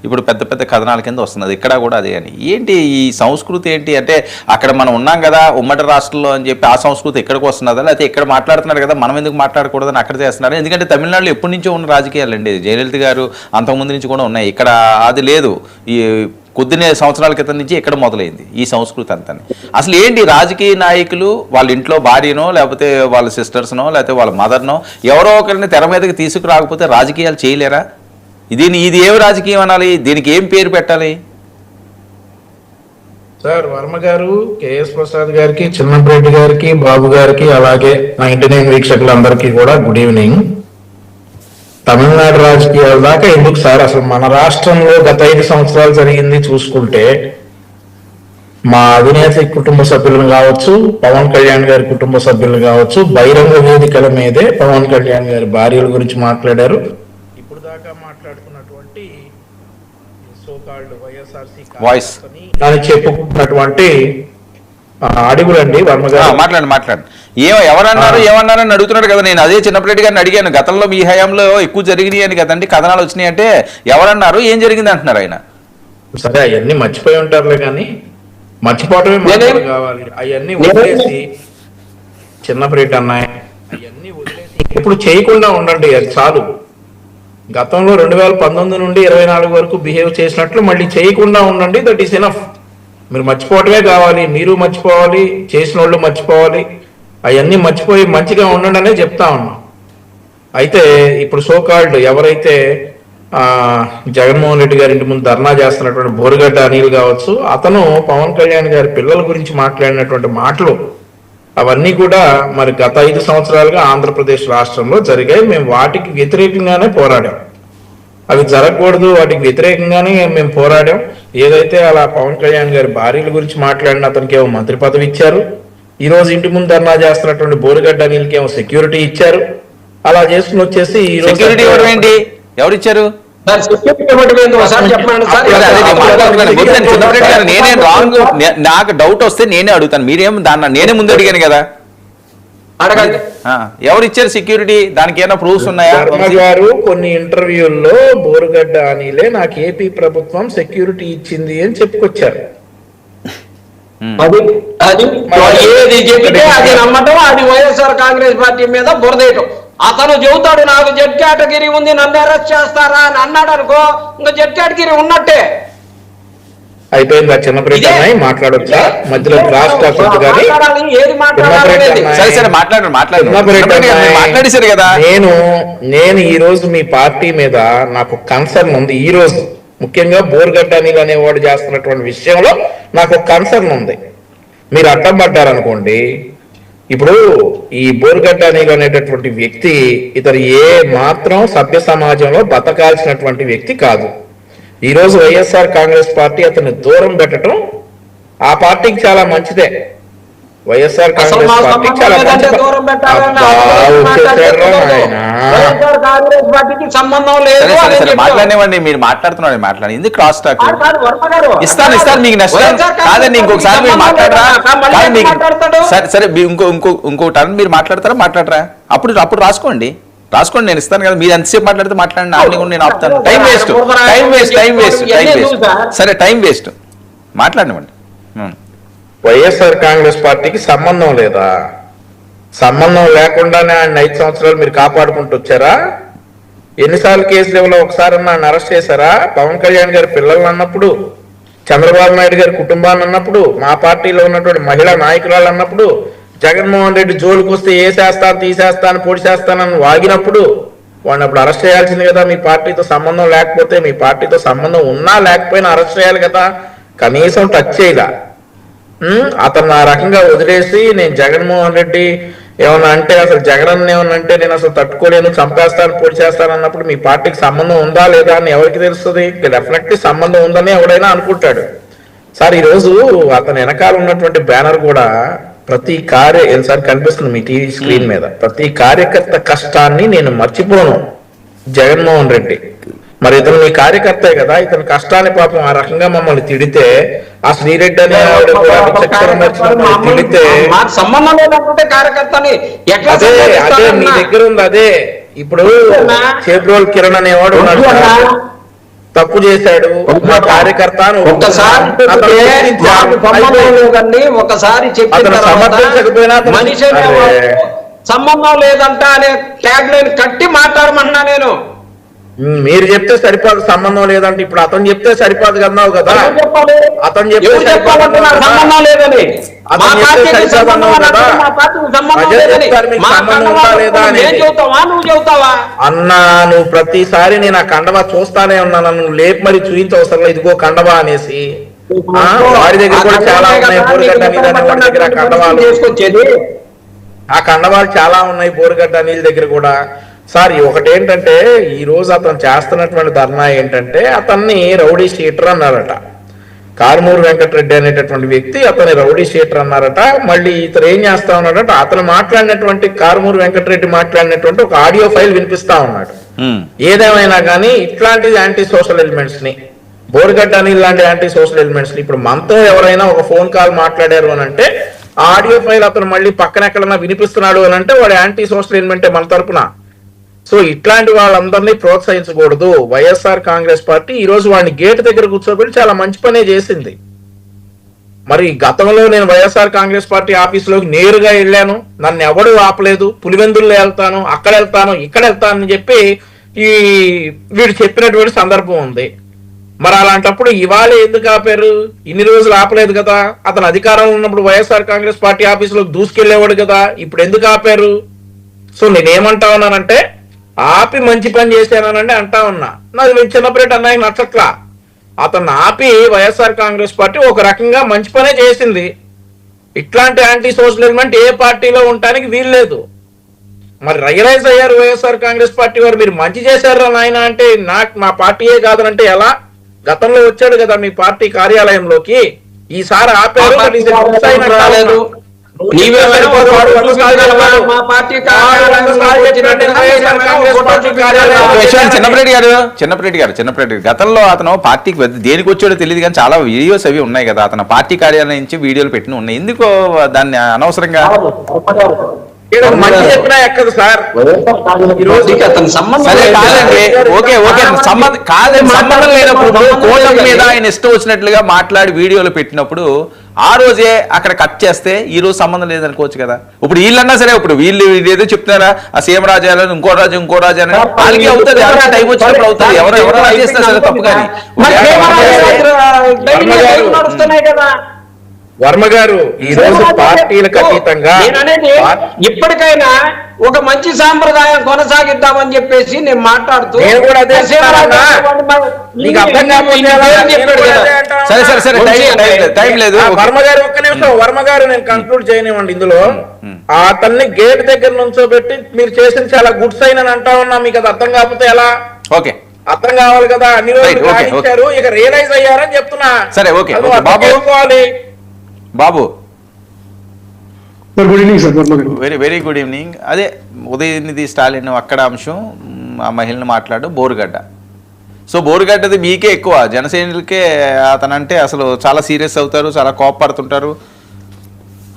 ఇప్పుడు పెద్ద పెద్ద కథనాల కింద వస్తున్నది. ఇక్కడ కూడా అదే అని. ఏంటి ఈ సంస్కృతి ఏంటి అంటే, అక్కడ మనం ఉన్నాం కదా ఉమ్మడి రాష్ట్రంలో అని చెప్పి ఆ సంస్కృతి ఎక్కడికి వస్తున్నదా, లేకపోతే ఇక్కడ మాట్లాడుతున్నారు కదా మనం ఎందుకు మాట్లాడకూడదని అక్కడ చేస్తున్నారు? ఎందుకంటే తమిళనాడులో ఎప్పటి నుంచో ఉన్న రాజకీయాలు అండి, జయలలిత గారు అంతకుముందు నుంచి కూడా ఉన్నాయి. ఇక్కడ అది లేదు. ఈ కొద్ది సంవత్సరాల క్రితం నుంచి ఎక్కడ మొదలైంది ఈ సంస్కృతి అంతా. అసలు ఏంటి రాజకీయ నాయకులు వాళ్ళ ఇంట్లో భార్యనో లేకపోతే వాళ్ళ సిస్టర్స్నో లేకపోతే వాళ్ళ మదర్నో ఎవరో ఒకరిని తెర మీదకి తీసుకురాకపోతే రాజకీయాలు చేయలేరా? ఇది ఏమి రాజకీయం అనాలి? దీనికి ఏం పేరు పెట్టాలి? సార్ వర్మ గారు, కేఎస్ ప్రసాద్ గారికి, చిన్నపరెడ్డి గారికి, బాబు గారికి, అలాగే 99 వీక్షకులందరికీ కూడా గుడ్ ఈవినింగ్. తమిళనాడు రాజకీయాల దాకా ఎందుకు సార్? అసలు మన రాష్ట్రంలో గత 5 సంవత్సరాలు జరిగింది చూసుకుంటే, మా అధినేత కుటుంబ సభ్యులను కావచ్చు, పవన్ కళ్యాణ్ గారి కుటుంబ సభ్యులు కావచ్చు, బహిరంగ వేదికల మీదే పవన్ కళ్యాణ్ గారి భార్యల గురించి మాట్లాడారు. ఇప్పుడు దాకా మాట్లాడుతున్నటువంటి సోకాల్డ్ వైఎస్ఆర్సీ వాయిస్ అని చెప్పుకున్నటువంటి అడుగులండి వర్మ గారు. మాట్లాడండి ఏమన్నారని అడుగుతున్నాడు కదా. నేను అదే చిన్నప్పటి గారిని అడిగాను, గతంలో మీ హయాంలో ఎక్కువ జరిగినాయి అని కదండి కథనాలు వచ్చినాయి అంటే, ఎవరన్నారు, ఏం జరిగింది అంటున్నారు ఆయన. సరే, అవన్నీ మర్చిపోయి ఉంటారులే, కానీ మర్చిపోవటమే మాత్రం కావాలి. అవన్నీ వదిలేసి చిన్నప్పటి అన్నాయి అవన్నీ వదిలేసి ఇప్పుడు చేయకుండా ఉండండి, అది చాలు. గతంలో 2019 నుండి 24 వరకు బిహేవ్ చేసినట్లు మళ్ళీ చేయకుండా ఉండండి, దట్ ఈస్ ఎనఫ్. మీరు మర్చిపోవటమే కావాలి, మీరు మర్చిపోవాలి, చేసిన వాళ్ళు మర్చిపోవాలి, అవన్నీ మర్చిపోయి మంచిగా ఉండండి అనే చెప్తా ఉన్నాం. అయితే ఇప్పుడు సోకాల్డ్ ఎవరైతే జగన్మోహన్ రెడ్డి గారి ఇంటి ముందు ధర్నా చేస్తున్నటువంటి బోరుగడ్డ అనిల్ కావచ్చు, అతను పవన్ కళ్యాణ్ గారి పిల్లల గురించి మాట్లాడినటువంటి మాటలు అవన్నీ కూడా మరి గత 5 సంవత్సరాలుగా ఆంధ్రప్రదేశ్ రాష్ట్రంలో జరిగాయి. మేము వాటికి వ్యతిరేకంగానే పోరాడాం. అవి జరగకూడదు, వాటికి వ్యతిరేకంగానే మేము పోరాడాం. ఏదైతే అలా పవన్ కళ్యాణ్ గారి భార్యల గురించి మాట్లాడిన అతనికి ఏమో మంత్రి పదవి ఇచ్చారు, ఈ రోజు ఇంటి ముందు ధర్నా చేస్తున్నటువంటి బోరుగడ్డ అనిల్కి ఏమో సెక్యూరిటీ ఇచ్చారు. అలా చేసుకుని వచ్చేసి ఈ రోజు సెక్యూరిటీ ఇవ్వడం ఏంటి, ఎవరు ఇచ్చారు? నేనే రాంగ్, నాకు డౌట్ వస్తే నేనే అడుగుతాను, మీరేం దాన్ని నేనే ముందు అడిగాను కదా. అడగండి. ఎవరు ఇచ్చారు సెక్యూరిటీ, దానికి ఏమైనా ప్రూఫ్స్ ఉన్నాయా? వర్మ గారు కొన్ని ఇంటర్వ్యూల్లో బోరుగడ్డ అనిలే నాకు ఏపీ ప్రభుత్వం సెక్యూరిటీ ఇచ్చింది అని చెప్పుకొచ్చారు. ఏది చెబితే అది నమ్మటం, అది వైఎస్ఆర్ కాంగ్రెస్ పార్టీ మీద బురదేయటం. అతను చెబుతాడు నాకు జెడ్ కేటగిరీ ఉంది, నన్ను అరెస్ట్ చేస్తారా అని అన్నాడు అనుకో, ఇంకా జెడ్ కేటగిరీ ఉన్నట్టే. అయిపోయిందా చిన్నప్రెడ్డి అన్నయ్య? మాట్లాడొచ్చా? మధ్యలో క్రాస్ టాక్ కానీ మాట్లాడేశారు కదా. నేను ఈ రోజు మీ పార్టీ మీద నాకు కన్సర్న్ ఉంది. ఈ రోజు ముఖ్యంగా బోరుగడ్డ అనిల్ అనేవాడు చేస్తున్నటువంటి విషయంలో నాకు కన్సర్న్ ఉంది. మీరు అడ్డం పడ్డారనుకోండి, ఇప్పుడు ఈ బోరుగడ్డ అనిల్ అనేటటువంటి వ్యక్తి ఇతను ఏ మాత్రం సభ్య సమాజంలో బతకాల్సినటువంటి వ్యక్తి కాదు. ఈ రోజు వైఎస్ఆర్ కాంగ్రెస్ పార్టీ అతన్ని దూరం పెట్టడం ఆ పార్టీకి చాలా మంచిదే. వైఎస్ఆర్ కాంగ్రెస్ పార్టీ చాలా మాట్లాడేవండి, మీరు మాట్లాడుతున్నాడు మాట్లాడి ఎందుకు క్రాస్ టాక్? ఇస్తాను మీకు నష్టం కాదండి. ఇంకొకసారి మీరు మాట్లాడరా? సరే ఇంకో టర్న్ మీరు మాట్లాడరా? అప్పుడు రాసుకోండి, నేను ఇస్తాను కదా. మీరు ఎంతసేపు మాట్లాడితే మాట్లాడండి, ఆవిడ కూడా నేను ఆపుతాను. Time waste. సరే టైం వేస్ట్, మాట్లాడినవ్వండి. వైఎస్ఆర్ కాంగ్రెస్ పార్టీకి సంబంధం లేదా? సంబంధం లేకుండానే ఆయన 5 సంవత్సరాలు మీరు కాపాడుకుంటూ వచ్చారా? ఎన్నిసార్లు కేసులు ఇవ్వలో ఒకసారి ఆయన అరెస్ట్ చేశారా? పవన్ కళ్యాణ్ గారి పిల్లలు అన్నప్పుడు, చంద్రబాబు నాయుడు గారి కుటుంబాన్ని అన్నప్పుడు, మా పార్టీలో ఉన్నటువంటి మహిళా నాయకురాలు అన్నప్పుడు, జగన్మోహన్ రెడ్డి జోలికి వస్తే ఏ చేస్తాను తీసేస్తాను పొడి చేస్తానని వాగినప్పుడు వాడిని అప్పుడు అరెస్ట్ చేయాల్సింది కదా. మీ పార్టీతో సంబంధం లేకపోతే, మీ పార్టీతో సంబంధం ఉన్నా లేకపోయినా అరెస్ట్ చేయాలి కదా. కనీసం టచ్ చేయలా. అతను ఆ రకంగా వదిలేసి నేను జగన్మోహన్ రెడ్డి ఏమన్నా అంటే, అసలు జగన్ ఏమన్నా అంటే నేను అసలు తట్టుకోలేను, చంపేస్తాను పొడి చేస్తాను అన్నప్పుడు మీ పార్టీకి సంబంధం ఉందా లేదా అని ఎవరికి తెలుస్తుంది? డెఫినెట్లీ సంబంధం ఉందని ఎవడైనా అనుకుంటాడు. సార్ ఈరోజు అతని వెనకాల ఉన్నటువంటి బ్యానర్ కూడా ప్రతి సార్ కనిపిస్తుంది మీ టీవీ స్క్రీన్ మీద, ప్రతి కార్యకర్త కష్టాన్ని నేను మర్చిపోను జగన్మోహన్ రెడ్డి. మరి ఇతను మీ కార్యకర్తే కదా, ఇతని కష్టాన్ని పాపం ఆ రకంగా మమ్మల్ని తిడితే, ఆ శ్రీరెడ్డి అనే తిడితే అదే మీ దగ్గర ఉంది. అదే ఇప్పుడు చేబ్రోల్ కిరణ్ అనేవాడు ఉన్నాడు, తప్పు చేశాడు మా కార్యకర్త ఒకసారి సమర్థించకపోయినా మనిషి సంబంధం లేదంట అనే ట్యాగ్ లైన్ కట్టి మాట్లాడమన్నా నేను. మీరు చెప్తే సరిపోదు, సంబంధం లేదంటే ఇప్పుడు అతను చెప్తే సరిపోదు కన్నావు కదా. అతను చెప్తే సంబంధం లేదని అన్నా, నువ్వు ప్రతిసారి నేను ఆ కండవా చూస్తానే ఉన్నాను, నువ్వు లేపు మరి చూపించవసరం ఇదిగో కండవా అనేసి. వాడి దగ్గర కూడా చాలా ఉన్నాయి బోరుగడ్డ అనిల్ దగ్గర కండవాలు, ఆ కండవాలు చాలా ఉన్నాయి బోరుగడ్డ అనిల్ దగ్గర కూడా. సార్ ఒకటి ఏంటంటే ఈ రోజు అతను చేస్తున్నటువంటి ధర్నా ఏంటంటే అతన్ని రౌడీ షీటర్ అన్నారట. కారుమూరి వెంకటరెడ్డి అనేటటువంటి వ్యక్తి అతని రౌడీ షీటర్ అన్నారట. మళ్ళీ ఇతను ఏం చేస్తా ఉన్నాడట, అతను మాట్లాడినటువంటి కారుమూరి వెంకటరెడ్డి మాట్లాడినటువంటి ఒక ఆడియో ఫైల్ వినిపిస్తా ఉన్నాడు. ఏదేమైనా కానీ ఇట్లాంటి యాంటీ సోషల్ ఎలిమెంట్స్ ని, బోరుగడ్డ అని ఇలాంటి యాంటీ సోషల్ ఎలిమెంట్స్ ని, ఇప్పుడు మనతో ఎవరైనా ఒక ఫోన్ కాల్ మాట్లాడారు అని అంటే ఆ ఆడియో ఫైల్ అతను మళ్ళీ పక్కన ఎక్కడన్నా వినిపిస్తున్నాడు అని అంటే వాడు యాంటీ సోషల్ ఎలిమెంటే మన తరపున. సో ఇట్లాంటి వాళ్ళందరినీ ప్రోత్సహించకూడదు. వైఎస్ఆర్ కాంగ్రెస్ పార్టీ ఈ రోజు వాడిని గేట్ దగ్గర కూర్చోబెట్టి చాలా మంచి పనే చేసింది. మరి గతంలో నేను వైఎస్ఆర్ కాంగ్రెస్ పార్టీ ఆఫీసులోకి నేరుగా వెళ్ళాను, నన్ను ఎవడు ఆపలేదు, పులివెందుల్లో వెళ్తాను, అక్కడ వెళ్తాను, ఇక్కడ వెళ్తాను అని చెప్పి ఈ వీడు చెప్పినటువంటి సందర్భం ఉంది. మరి అలాంటప్పుడు ఇవాళ ఎందుకు ఆపారు? ఇన్ని రోజులు ఆపలేదు కదా, అతను అధికారంలో ఉన్నప్పుడు వైఎస్ఆర్ కాంగ్రెస్ పార్టీ ఆఫీసులోకి దూసుకెళ్లేవాడు కదా, ఇప్పుడు ఎందుకు ఆపారు? సో నేనేమంటా ఉన్నానంటే ఆపి మంచి పని చేశానంటే అంటా ఉన్నా. నాకు చిన్నప్పటి అన్నయ్య నచ్చట్లా. అతను ఆపి వైఎస్ఆర్ కాంగ్రెస్ పార్టీ ఒక రకంగా మంచి పనే చేసింది. ఇట్లాంటి యాంటీ సోషల్ ఎలిమెంట్ ఏ పార్టీలో ఉండటానికి వీల్లేదు. మరి రియలైజ్ అయ్యారు వైఎస్ఆర్ కాంగ్రెస్ పార్టీ వారు, మీరు మంచి చేశారు నాయన అంటే మా పార్టీయే కాదనంటే ఎలా? గతంలో వచ్చాడు కదా మీ పార్టీ కార్యాలయంలోకి, ఈసారి ఆపారు. రాలేదు, చిన్నప్పరెడ్డి గారు గతంలో అతను పార్టీకి దేనికి వచ్చాడో తెలియదు కానీ చాలా వీడియోస్ అవి ఉన్నాయి కదా, అతను పార్టీ కార్యాలయం నుంచి వీడియోలు పెట్టిన ఉన్నాయి. ఎందుకో దాన్ని అనవసరంగా మంచి చెప్పినా ఎక్కదు సార్. సంబంధం లేనప్పుడు కోటం మీద ఆయన ఇష్టం వచ్చినట్లుగా మాట్లాడి వీడియోలు పెట్టినప్పుడు ఆ రోజే అక్కడ కట్ చేస్తే ఈ రోజు సంబంధం లేదనుకోవచ్చు కదా. ఇప్పుడు వీళ్ళన్నా సరే, ఇప్పుడు వీళ్ళు ఏదో చెప్తున్నారా ఆ సీఎం రాజాలని ఇంకో రాజు అని వాళ్ళకి అవుతుంది, ఎవరైనా టైం వచ్చినప్పుడు అవుతుంది, ఎవరైనా చేసినా సరే తప్పు. కానీ వర్మ గారు ఈ రోజు పార్టీలకు అతీతంగా ఇప్పటికైనా ఒక మంచి సాంప్రదాయం కొనసాగిద్దామని చెప్పేసి నేను మాట్లాడుతూ టైం లేదు. వర్మ గారు ఒక్క నిమిషం, వర్మ గారు నేను కంక్లూడ్ చేయనివ్వండి. ఇందులో అతన్ని గేట్ దగ్గర నుంచోబెట్టి మీరు చేసిన చాలా గుడ్ సైన్ అని అంటా ఉన్నా, మీకు అది అర్థం కాకపోతే ఎలా? ఓకే, అర్థం కావాలి కదా. అన్ని రోజులు కానిచ్చారు, ఇక రియలైజ్ అయ్యారని చెప్తున్నా. సరే ఓకే బాబు, good evening sir. Very good evening. అదే ఉదయనిధి స్టాలిన్ అక్కడ అంశం, ఆ మహిళను మాట్లాడు బోరుగడ్డ. సో బోరుగడ్డది మీకే ఎక్కువ, జనసేనలకే అతనంటే అసలు చాలా సీరియస్ అవుతారు, చాలా కోపపడుతుంటారు.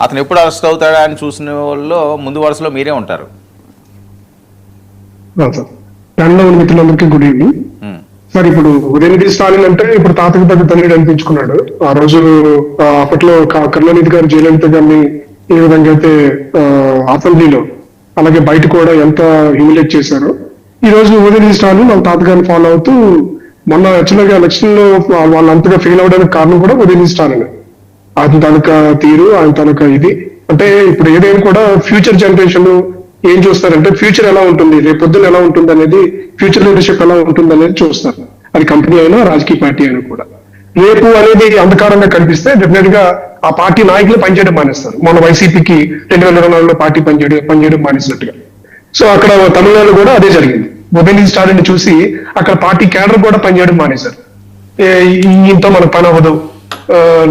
అతను ఎప్పుడు అరెస్ట్ అవుతాడా అని చూసిన వాళ్ళు ముందు వరుసలో మీరే ఉంటారు. మిత్రులందరికీ గుడ్ ఈవినింగ్ సార్. ఇప్పుడు ఉదయనిధి స్టాలిన్ అంటే ఇప్పుడు తాతకి పెద్ద తండ్రి అనిపించుకున్నాడు. ఆ రోజు అప్పట్లో కరుణానిధి గారు జయలలిత గారిని ఏ విధంగా అయితే అసెంబ్లీలో అలాగే బయట కూడా ఎంత హ్యూమిలేట్ చేశారో, ఈ రోజు ఉదయనిధి స్టాలిన్ వాళ్ళ తాతగారిని ఫాలో అవుతూ మొన్న యాక్చువల్గా ఎలక్షన్ లో వాళ్ళంతగా ఫెయిల్ అవడానికి కారణం కూడా ఉదయనిధి స్టాలిన్. ఆయన తాలూకా తీరు, ఆయన తాలూకా ఇది అంటే ఇప్పుడు ఏదైనా కూడా ఫ్యూచర్ జనరేషన్ ఏం చూస్తారంటే ఫ్యూచర్ ఎలా ఉంటుంది, రేపు పొద్దున ఎలా ఉంటుంది అనేది, ఫ్యూచర్ లీడర్షిప్ ఎలా ఉంటుంది అనేది చూస్తారు. అది కంపెనీ అయినా రాజకీయ పార్టీ అయినా కూడా. రేపు అనేది అంధకారంగా కనిపిస్తే డెఫినెట్ గా ఆ పార్టీ నాయకులు పనిచేయడం మానేస్తారు. మన వైసీపీకి 2024లో పార్టీ పనిచేయడం మానేసినట్టుగా. సో అక్కడ తమిళనాడు కూడా అదే జరిగింది. ఉదయనిధి స్టాలిన్ చూసి అక్కడ పార్టీ క్యాడర్ కూడా పనిచేయడం మానేశారు. ఇంత మనకు పని అవ్వదు,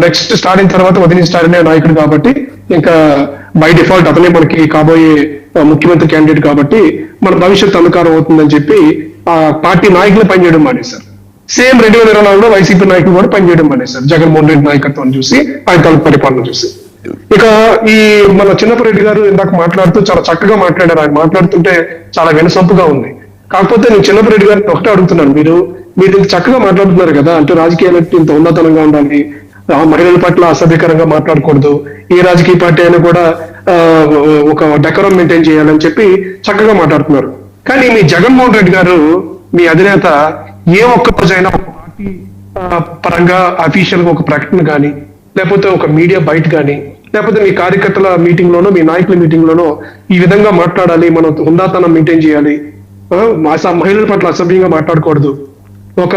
నెక్స్ట్ స్టాలిన్ తర్వాత ఉదయనిధి స్టాలిన్ నాయకుడు కాబట్టి ఇంకా బై డిఫాల్ట్ అతనే మనకి కాబోయే ముఖ్యమంత్రి క్యాండిడేట్ కాబట్టి మన భవిష్యత్తు అంధకారం అవుతుందని చెప్పి ఆ పార్టీ నాయకులు పనిచేయడం మానేశారు. సేమ్ 2024లో వైసీపీ నాయకులు కూడా పనిచేయడం మానేశారు. జగన్మోహన్ రెడ్డి నాయకత్వం చూసి, ఆయన తాలూకు పరిపాలన చూసి. ఇక ఈ మన చిన్నపరెడ్డి గారు ఇందాక మాట్లాడుతూ చాలా చక్కగా మాట్లాడారు. ఆయన మాట్లాడుతుంటే చాలా వినసొంపుగా ఉంది. కాకపోతే నేను చిన్నపరెడ్డి గారిని ఒకటే అడుగుతున్నాను, మీరు ఇంత చక్కగా మాట్లాడుతున్నారు కదా, అంటే రాజకీయాలు ఇంత ఉన్నతంగా ఉండాలి, మహిళల పట్ల అసభ్యకరంగా మాట్లాడకూడదు, ఏ రాజకీయ పార్టీ అయినా కూడా ఒక డెకరం మెయింటైన్ చేయాలని చెప్పి చక్కగా మాట్లాడుతున్నారు. కానీ మీ జగన్మోహన్ రెడ్డి గారు, మీ అధినేత ఏ ఒక్క రోజైనా ఒక పార్టీ పరంగా అఫీషియల్ గా ఒక ప్రకటన కానీ, లేకపోతే ఒక మీడియా బయట కానీ, లేకపోతే మీ కార్యకర్తల మీటింగ్ లోనో మీ నాయకుల మీటింగ్ లోనో ఈ విధంగా మాట్లాడాలి, మనం హుందాతనం మెయింటైన్ చేయాలి, మహిళల పట్ల అసభ్యంగా మాట్లాడకూడదు, ఒక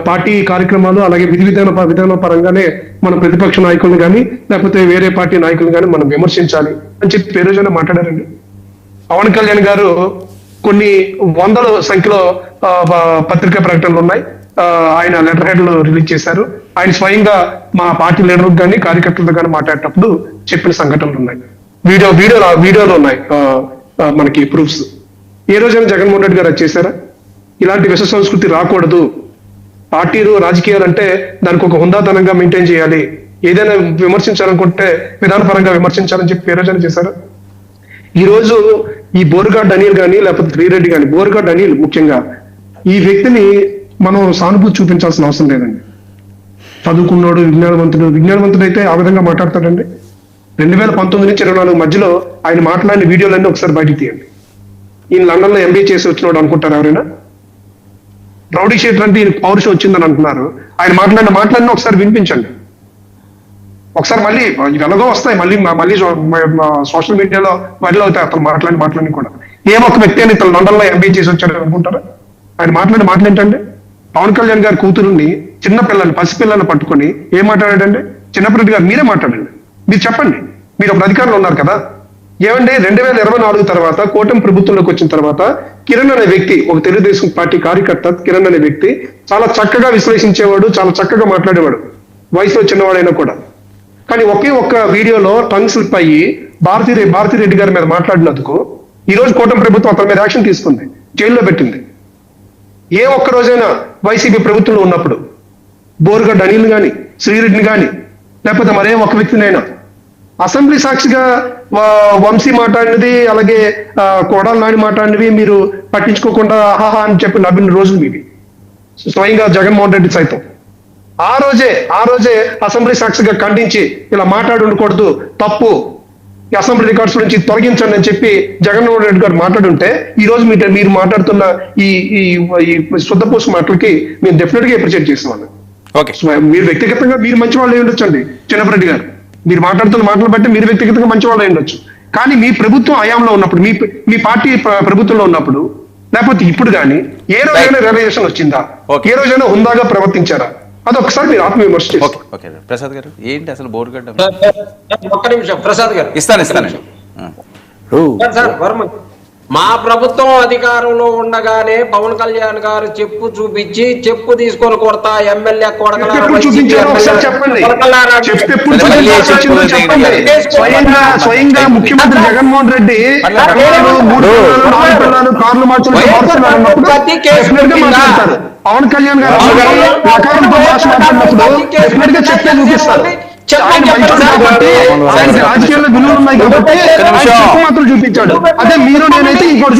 పార్టీ కార్యక్రమాలు అలాగే విధాన పరంగానే మన ప్రతిపక్ష నాయకులను కానీ లేకపోతే వేరే పార్టీ నాయకులను కానీ మనం విమర్శించాలి అని చెప్పి ఏ రోజైనా మాట్లాడారండి? పవన్ కళ్యాణ్ గారు కొన్ని వందల సంఖ్యలో పత్రికా ప్రకటనలు ఉన్నాయి. ఆయన లెటర్ హెడ్లు రిలీజ్ చేశారు. ఆయన స్వయంగా మా పార్టీ లీడర్లకు కానీ కార్యకర్తలతో కానీ మాట్లాడేటప్పుడు చెప్పిన సంఘటనలు ఉన్నాయి. వీడియోలు ఉన్నాయి, మనకి ప్రూఫ్స్. ఏ రోజైనా జగన్మోహన్ రెడ్డి గారు అది చేశారా? ఇలాంటి విష సంస్కృతి రాకూడదు. పార్టీలు రాజకీయాలు అంటే దానికి ఒక హుందాతనంగా మెయింటైన్ చేయాలి. ఏదైనా విమర్శించాలనుకుంటే విధానపరంగా విమర్శించాలని చెప్పి ఏ రోజైనా చేశారా? ఈ రోజు ఈ బోరుగడ్డ అనిల్ కానీ లేకపోతే శ్రీరెడ్డి కానీ, బోరుగడ్డ అనిల్ ముఖ్యంగా, ఈ వ్యక్తిని మనం సానుభూతి చూపించాల్సిన అవసరం లేదండి. చదువుకున్నాడు, విజ్ఞానవంతుడు అయితే ఆ విధంగా మాట్లాడతాడండి? 2019 నుంచి 24 మధ్యలో ఆయన మాట్లాడిన వీడియోలన్నీ ఒకసారి బయటికి తీయండి. ఈయన లండన్ లో ఎంబీఏ చేసి వచ్చినాడు అనుకుంటారు ఎవరైనా? రౌడీ షీటర్ అంటే ఈయన పౌరుషం వచ్చిందని అంటున్నారు. ఆయన మాట్లాడిన ఒకసారి వినిపించండి. ఒకసారి మళ్ళీ ఎలాగో వస్తాయి, మళ్ళీ సోషల్ మీడియాలో వైరల్ అవుతాయి అతను మాట్లాడి కూడా. ఏ ఒక్క వ్యక్తి అని ఇతను లండన్ లో ఎంబీఏ చేసి వచ్చాడు అనుకుంటారా? ఆయన మాట్లాడి ఏంటంటే, పవన్ కళ్యాణ్ గారి కూతురుని, పసిపిల్లల్ని పట్టుకొని ఏం మాట్లాడాడండి? చిన్నప్పటి గారు మీరే మాట్లాడండి, మీరు చెప్పండి. మీరు ఒక అధికారంలో ఉన్నారు కదా. ఏమంటే 2024 తర్వాత కూటమి ప్రభుత్వంలోకి వచ్చిన తర్వాత కిరణ్ అనే వ్యక్తి, ఒక తెలుగుదేశం పార్టీ కార్యకర్త కిరణ్ అనే వ్యక్తి చాలా చక్కగా విశ్లేషించేవాడు, చాలా చక్కగా మాట్లాడేవాడు, వయసులో చిన్నవాడైనా కూడా. కానీ ఒకే ఒక్క వీడియోలో టంగ్ స్లిప్ అయ్యి భారతిరెడ్డి గారి మీద మాట్లాడినందుకు ఈ రోజు కూటమి ప్రభుత్వం అతని మీద యాక్షన్ తీసుకుంది, జైల్లో పెట్టింది. ఏ ఒక్క రోజైనా వైసీపీ ప్రభుత్వంలో ఉన్నప్పుడు బోరుగడ్డ అనిల్ గాని, శ్రీరెడ్డిని గాని, లేకపోతే మరే ఒక వ్యక్తినైనా అసెంబ్లీ సాక్షిగా వంశీ మాట్లాడినది, అలాగే కొడాలి నాని మాట్లాడినవి మీరు పట్టించుకోకుండా ఆహాహా అని చెప్పి నవ్విన రోజులు మీవి. స్వయంగా జగన్మోహన్ రెడ్డి సైతం ఆ రోజే అసెంబ్లీ సాక్షిగా ఖండించి ఇలా మాట్లాడకూడదు, తప్పు, అసెంబ్లీ రికార్డ్స్ నుంచి తొలగించండి అని చెప్పి జగన్మోహన్ రెడ్డి గారు మాట్లాడుంటే ఈ రోజు మీరు మాట్లాడుతున్న ఈ శుద్ధపూస మాటలకి మేము డెఫినెట్ గా అప్రిషియేట్ చేసేవాళ్ళం. మీరు వ్యక్తిగతంగా మీరు మంచి వాళ్ళు అయి ఉండొచ్చండి చిన్నపరెడ్డి గారు, మీరు మాట్లాడుతున్న మాటలు బట్టి మీరు వ్యక్తిగతంగా మంచి వాళ్ళు అయి ఉండొచ్చు. కానీ మీ ప్రభుత్వం హయాంలో ఉన్నప్పుడు, మీ పార్టీ ప్రభుత్వంలో ఉన్నప్పుడు, లేకపోతే ఇప్పుడు కానీ ఏ రోజైనా రియలైజేషన్ వచ్చిందా? ఏ రోజైనా హుందాగా ప్రవర్తించారా? అది ఒకసారి మీరు ఆత్మవిమర్శ చేసుకోండి. ప్రసాద్ గారు, ఏంటి అసలు బోరుగడ్డ? ఒక్క నిమిషం ప్రసాద్ గారు, ఇస్తాను. మా ప్రభుత్వం అధికారంలో ఉండగానే పవన్ కళ్యాణ్ గారు చెప్పు చూపించి చెప్పు తీసుకొని కొడతా ఎమ్మెల్యే స్వయంగా ముఖ్యమంత్రి జగన్మోహన్ రెడ్డి కార్లు మాట్లాడతారు. పవన్ కళ్యాణ్ గారు చెప్తే చూపిస్తారు. రాజకీయాల్లో విలువలు ఉన్నాయి కాబట్టి మాత్రం చూపించాడు. అదే మీరు నేనైతే ఇంకోటి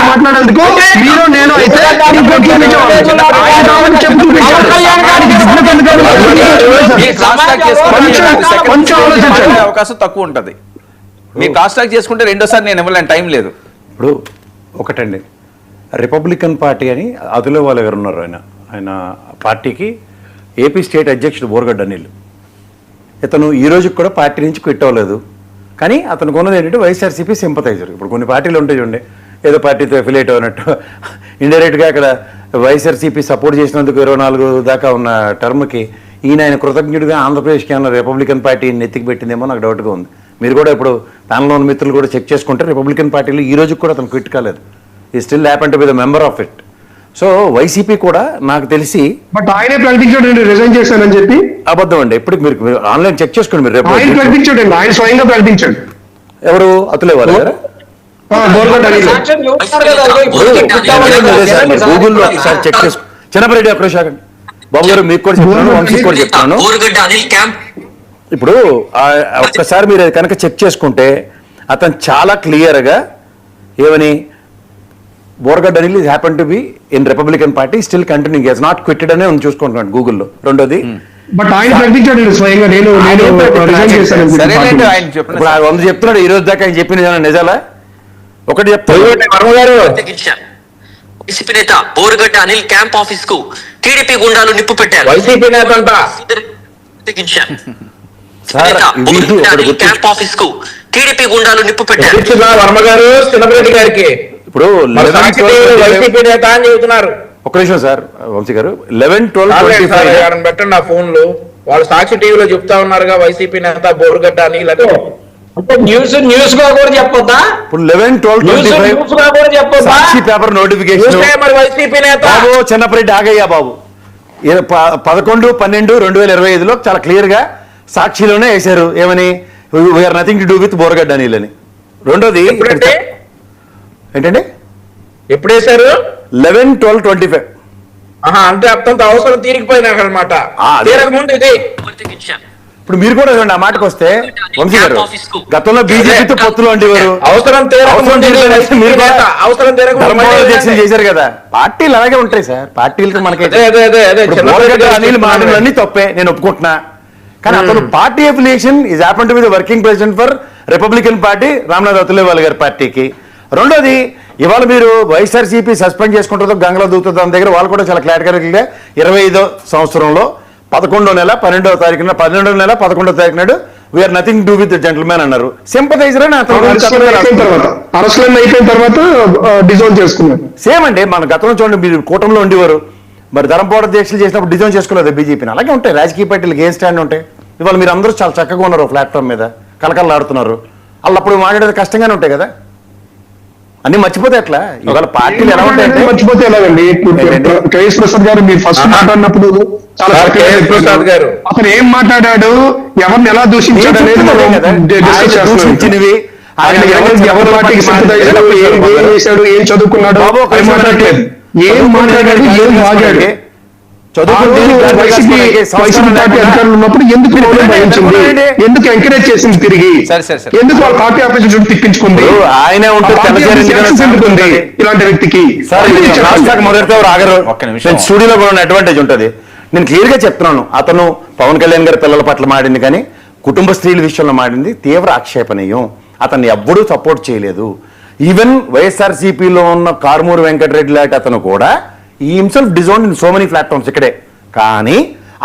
మాట్లాడేందుకు మీరు నేను అయితే చెప్పు చూపించాడు. అవకాశం తక్కువ ఉంటది. మీరు కాస్ట్ చేసుకుంటే రెండోసారి నేను ఇవ్వలేను, టైం లేదు. ఇప్పుడు ఒకటండి, రిపబ్లికన్ పార్టీ అని అదిలో వాళ్ళు ఎవరు ఉన్నారు, ఆయన పార్టీకి ఏపీ స్టేట్ అధ్యక్షుడు బోరుగడ్డ అనిల్. ఇతను ఈ రోజుకి కూడా పార్టీ నుంచి క్విట్ అవ్వలేదు. కానీ అతనికి ఉన్నది ఏంటంటే వైఎస్ఆర్సీపీ సింపథైజర్. ఇప్పుడు కొన్ని పార్టీలు ఉంటాయి చూడండి, ఏదో పార్టీతో ఎఫిలియేట్ అయినట్టు ఇండైరెక్ట్గా అక్కడ వైఎస్ఆర్సీపీ సపోర్ట్ చేసినందుకు 24 దాకా ఉన్న టర్మ్కి ఆయన కృతజ్ఞుడిగా ఆంధ్రప్రదేశ్కి ఏమన్నా రిపబ్లికన్ పార్టీ నెత్తికి పెట్టిందేమో నాకు డౌట్గా ఉంది. మీరు కూడా ఇప్పుడు ప్యానల్లో ఉన్న మిత్రులు కూడా చెక్ చేసుకుంటే రిపబ్లికన్ పార్టీలో ఈ రోజుకి కూడా అతను క్విట్ కాలేదు. ఈ still happen to be the member of it. So YCP కూడా నాకు తెలిసి బట్ ఆయనే ప్రకటించాడు రిజైన్ చేశానని చెప్పి. అబద్ధం అండి. ఇప్పుడు మీరు ఆన్లైన్ చెక్ చేసుకోండి. మీరు రేపు ప్రకటించాడు, ఆయన స్వయంగా ప్రకటించాడు. ఎవరు అతులే వాళ్ళు గూగుల్లో ఒకసారి చెక్ చేసుకో. చిన్నపరెడ్డి అక్కడ సాగండి బాబు గారు, మీకు కూడా చెప్తాను, వంశీ కూడా చెప్తాను. ఇప్పుడు ఒక్కసారి మీరు కనుక చెక్ చేసుకుంటే అతను చాలా క్లియర్గా ఏమని, Borugadda Anil is happen to be in Republican party still continuing, he has not quitted అనే ఉంది, చూసుకుంటున్నాను గూగుల్లో. రెండోది బట్ ఆయన ప్రకటించాడు స్వయంగా, నేను వంద చెప్తున్నాడు ఈ రోజు దాకా ఆయన చెప్పిన నిజాలా? ఒకటి చెప్తాను, వైసీపీ నేత బోరుగడ్డ అనిల్ క్యాంప్ ఆఫీస్ కు టీడీపీ గుండాలు నిప్పు పెట్టారు. వైసీపీ నేత క్యాంప్ ఆఫీస్ కు టీడీపీ గుండాలు నిప్పు పెట్టారు. వర్మ గారు చిన్నపరెడ్డి గారికి ఇప్పుడు వైసీపీ నేత అని చెబుతున్నారు. ఒక నిమిషం సార్ వంశీ గారు, 11, 12, 25 పెట్టండి నా ఫోన్లు వాళ్ళు సాక్షి టీవీలో చెప్తా ఉన్నారుగా వైసీపీ నేత బోరుగడ్డ అనిల్ అని. అంటే న్యూస్ గా కూడా చెప్పొద్దా? ఇప్పుడు 11, 12, న్యూస్ 25 గా కూడా చెప్పొద్దా? సాక్షి పేపర్ నోటిఫికేషన్. చూస్తే మరి వైసీపీ నేత బాబు చిన్నప్పటి ఆగయ్యా బాబు 11/12/2025లో చాలా క్లియర్ గా సాక్షిలోనే వేశారు ఏమని, we're nothing to do with Boragadda Anil అని. రెండోది ఎప్పుడంటే ఏంటంటే ఎప్పుడేశారు 11, 12, 25. అంటే అత్యంత అవసరం తీరిగిపోయినాక అనమాట. అదే. తీరక ముందు ఇది ఇప్పుడు మీరు కూడా చూడండి, ఆ మాటకు వస్తే వంశీ గారు గతంలో బీజేపీతో పొత్తులు అంటేవారు, అవసరం తీరక అవసరం ముందు ఇది తీరక మీరు ముందు నేత. అవసరం తీరక ముందు ధర్మవరం మళ్ళీ దీక్షలు ఇలాగే. చేశారు కదా. పార్టీలు అలాగే ఉంటాయి సార్, పార్టీలతో మనకైతే అదే. ఇప్పుడు చిన్నప్పటి బోరగడ్డ నుంచి అనిల్ చెప్తున్నాను. మాటలన్నీ తప్పే, నేను ఒప్పుకుంటున్నా. కానీ అతను party affiliation is happen to be the working president for Republican party Ramnath Athawale గారి పార్టీకి. రెండోది ఇవాళ మీరు వైఎస్ఆర్సీపీ సస్పెండ్ చేసుకుంటుందో గంగలో దూకుతుందో దాని దగ్గర వాళ్ళు కూడా చాలా క్లారిటీగా 25వ సంవత్సరంలో 11వ నెల 12వ తారీఖున 12వ నెల 11వ తారీఖు నాడు we're nothing do with gentlemen అన్నారు. సింపథైజర్ అని అతను అరెస్ట్లన్నీ అయిపోయిన తర్వాత డిజోన్ చేసుకున్నారు. సేమ్ అండి. మన గతంలో చూడండి, మీరు కూటమిలో ఉండేవారు, మరి ధర్మపోవడ దీక్షలు చేసినప్పుడు డిజైన్ చేసుకోలేదు బీజేపీని. అలాగే ఉంటాయి రాజకీయ పార్టీలకు ఏం స్టాండ్ ఉంటాయి. ఇవాళ మీరు అందరూ చాలా చక్కగా ఉన్నారు ప్లాట్ఫామ్ మీద, కలకలలాడుతున్నారు. వాళ్ళు అప్పుడు మాట్లాడేది కష్టంగానే ఉంటాయి కదా, అన్ని మర్చిపోతే ఎట్లా? ఇవాళ పార్టీలు ఎలా ఉంటాయంటే మర్చిపోతే ఎలాగండి? ఏంటండి? కేఎస్ ప్రసాద్ గారు మీరు ఫస్ట్ మాట్లాడినప్పుడు చాలా సార్, చక్కగా కేఎస్ ప్రసాద్ చెప్పారు. గారు. అతను ఏం మాట్లాడాడు, ఎవరిని ఎలా దూషించాడు అనేది మనం డిస్కస్ చేస్తున్నాం. దూషించినవి ఆయన ఎవరి పార్టీకి sympathizer, ఏం చేశాడు, ఏం చదువుకున్నాడు బాబు, ఒక అని నిమిషం మాట్లాడలేదు. ఏం మాట్లాడాడు, ఏం వాగాడు. ఆ రోజు వైసీపీ పార్టీ అధికారులు ఉన్నప్పుడు ఎందుకు మౌనం వహించింది, ఎందుకు ఎంకరేజ్ చేసింది తిరిగి, సరే. ఎందుకు వాళ్ళ పార్టీ ఆఫీస్ చుట్టూ తిప్పించుకుంది, ఆయనే ఉంటే ఆ పార్టీ ఆఫీస్ యాక్సెస్ ఎందుకు ఉంది ఇలాంటి వ్యక్తికి? మొదటితో ఆగరు. ఒక్క నిమిషం. నేను స్టూడియోలో కూడా ఉన్న అడ్వాంటేజ్ ఉంటుంది. నేను క్లియర్ గా చెప్తున్నాను, అతను పవన్ కళ్యాణ్ గారి పిల్లల పట్ల మాడింది కానీ కుటుంబ స్త్రీల విషయంలో మాడింది తీవ్ర ఆక్షేపణీయం. అతన్ని ఎవ్వడూ సపోర్ట్ చేయలేదు. ఈవెన్ వైఎస్ఆర్సీపీలో ఉన్న కారుమూరి వెంకటరెడ్డి లాంటి అతను కూడా ఈ himself disown in so many platforms ఇక్కడే. కానీ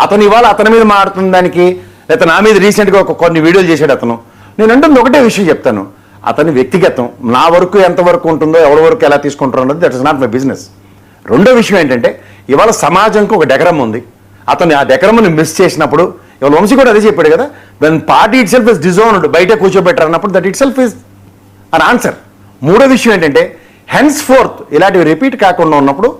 అతను ఇవాళ అతని మీద మాడుతున్న దానికి, లేదా నా మీద రీసెంట్గా కొన్ని వీడియోలు చేశాడు అతను. నేను అంటుంది ఒకటే విషయం చెప్తాను, అతని వ్యక్తిగతం. నా వరకు ఎంతవరకు ఉంటుందో, ఎవరి వరకు ఎలా తీసుకుంటారో అన్నది that is not my business. రెండో విషయం ఏంటంటే ఇవాళ సమాజంకి ఒక డెకరం ఉంది. అతను ఆ డెకరమ్ని మిస్ చేసినప్పుడు, ఇవాళ వంశీ కూడా అదే చెప్పాడు కదా, when party itself is disowned, బయట కూర్చోబెట్టారు అన్నప్పుడు that itself is an answer. మూడో విషయం ఏంటంటే హెన్స్ ఫోర్త్ ఇలాంటివి రిపీట్ కాకుండా ఉన్నప్పుడు,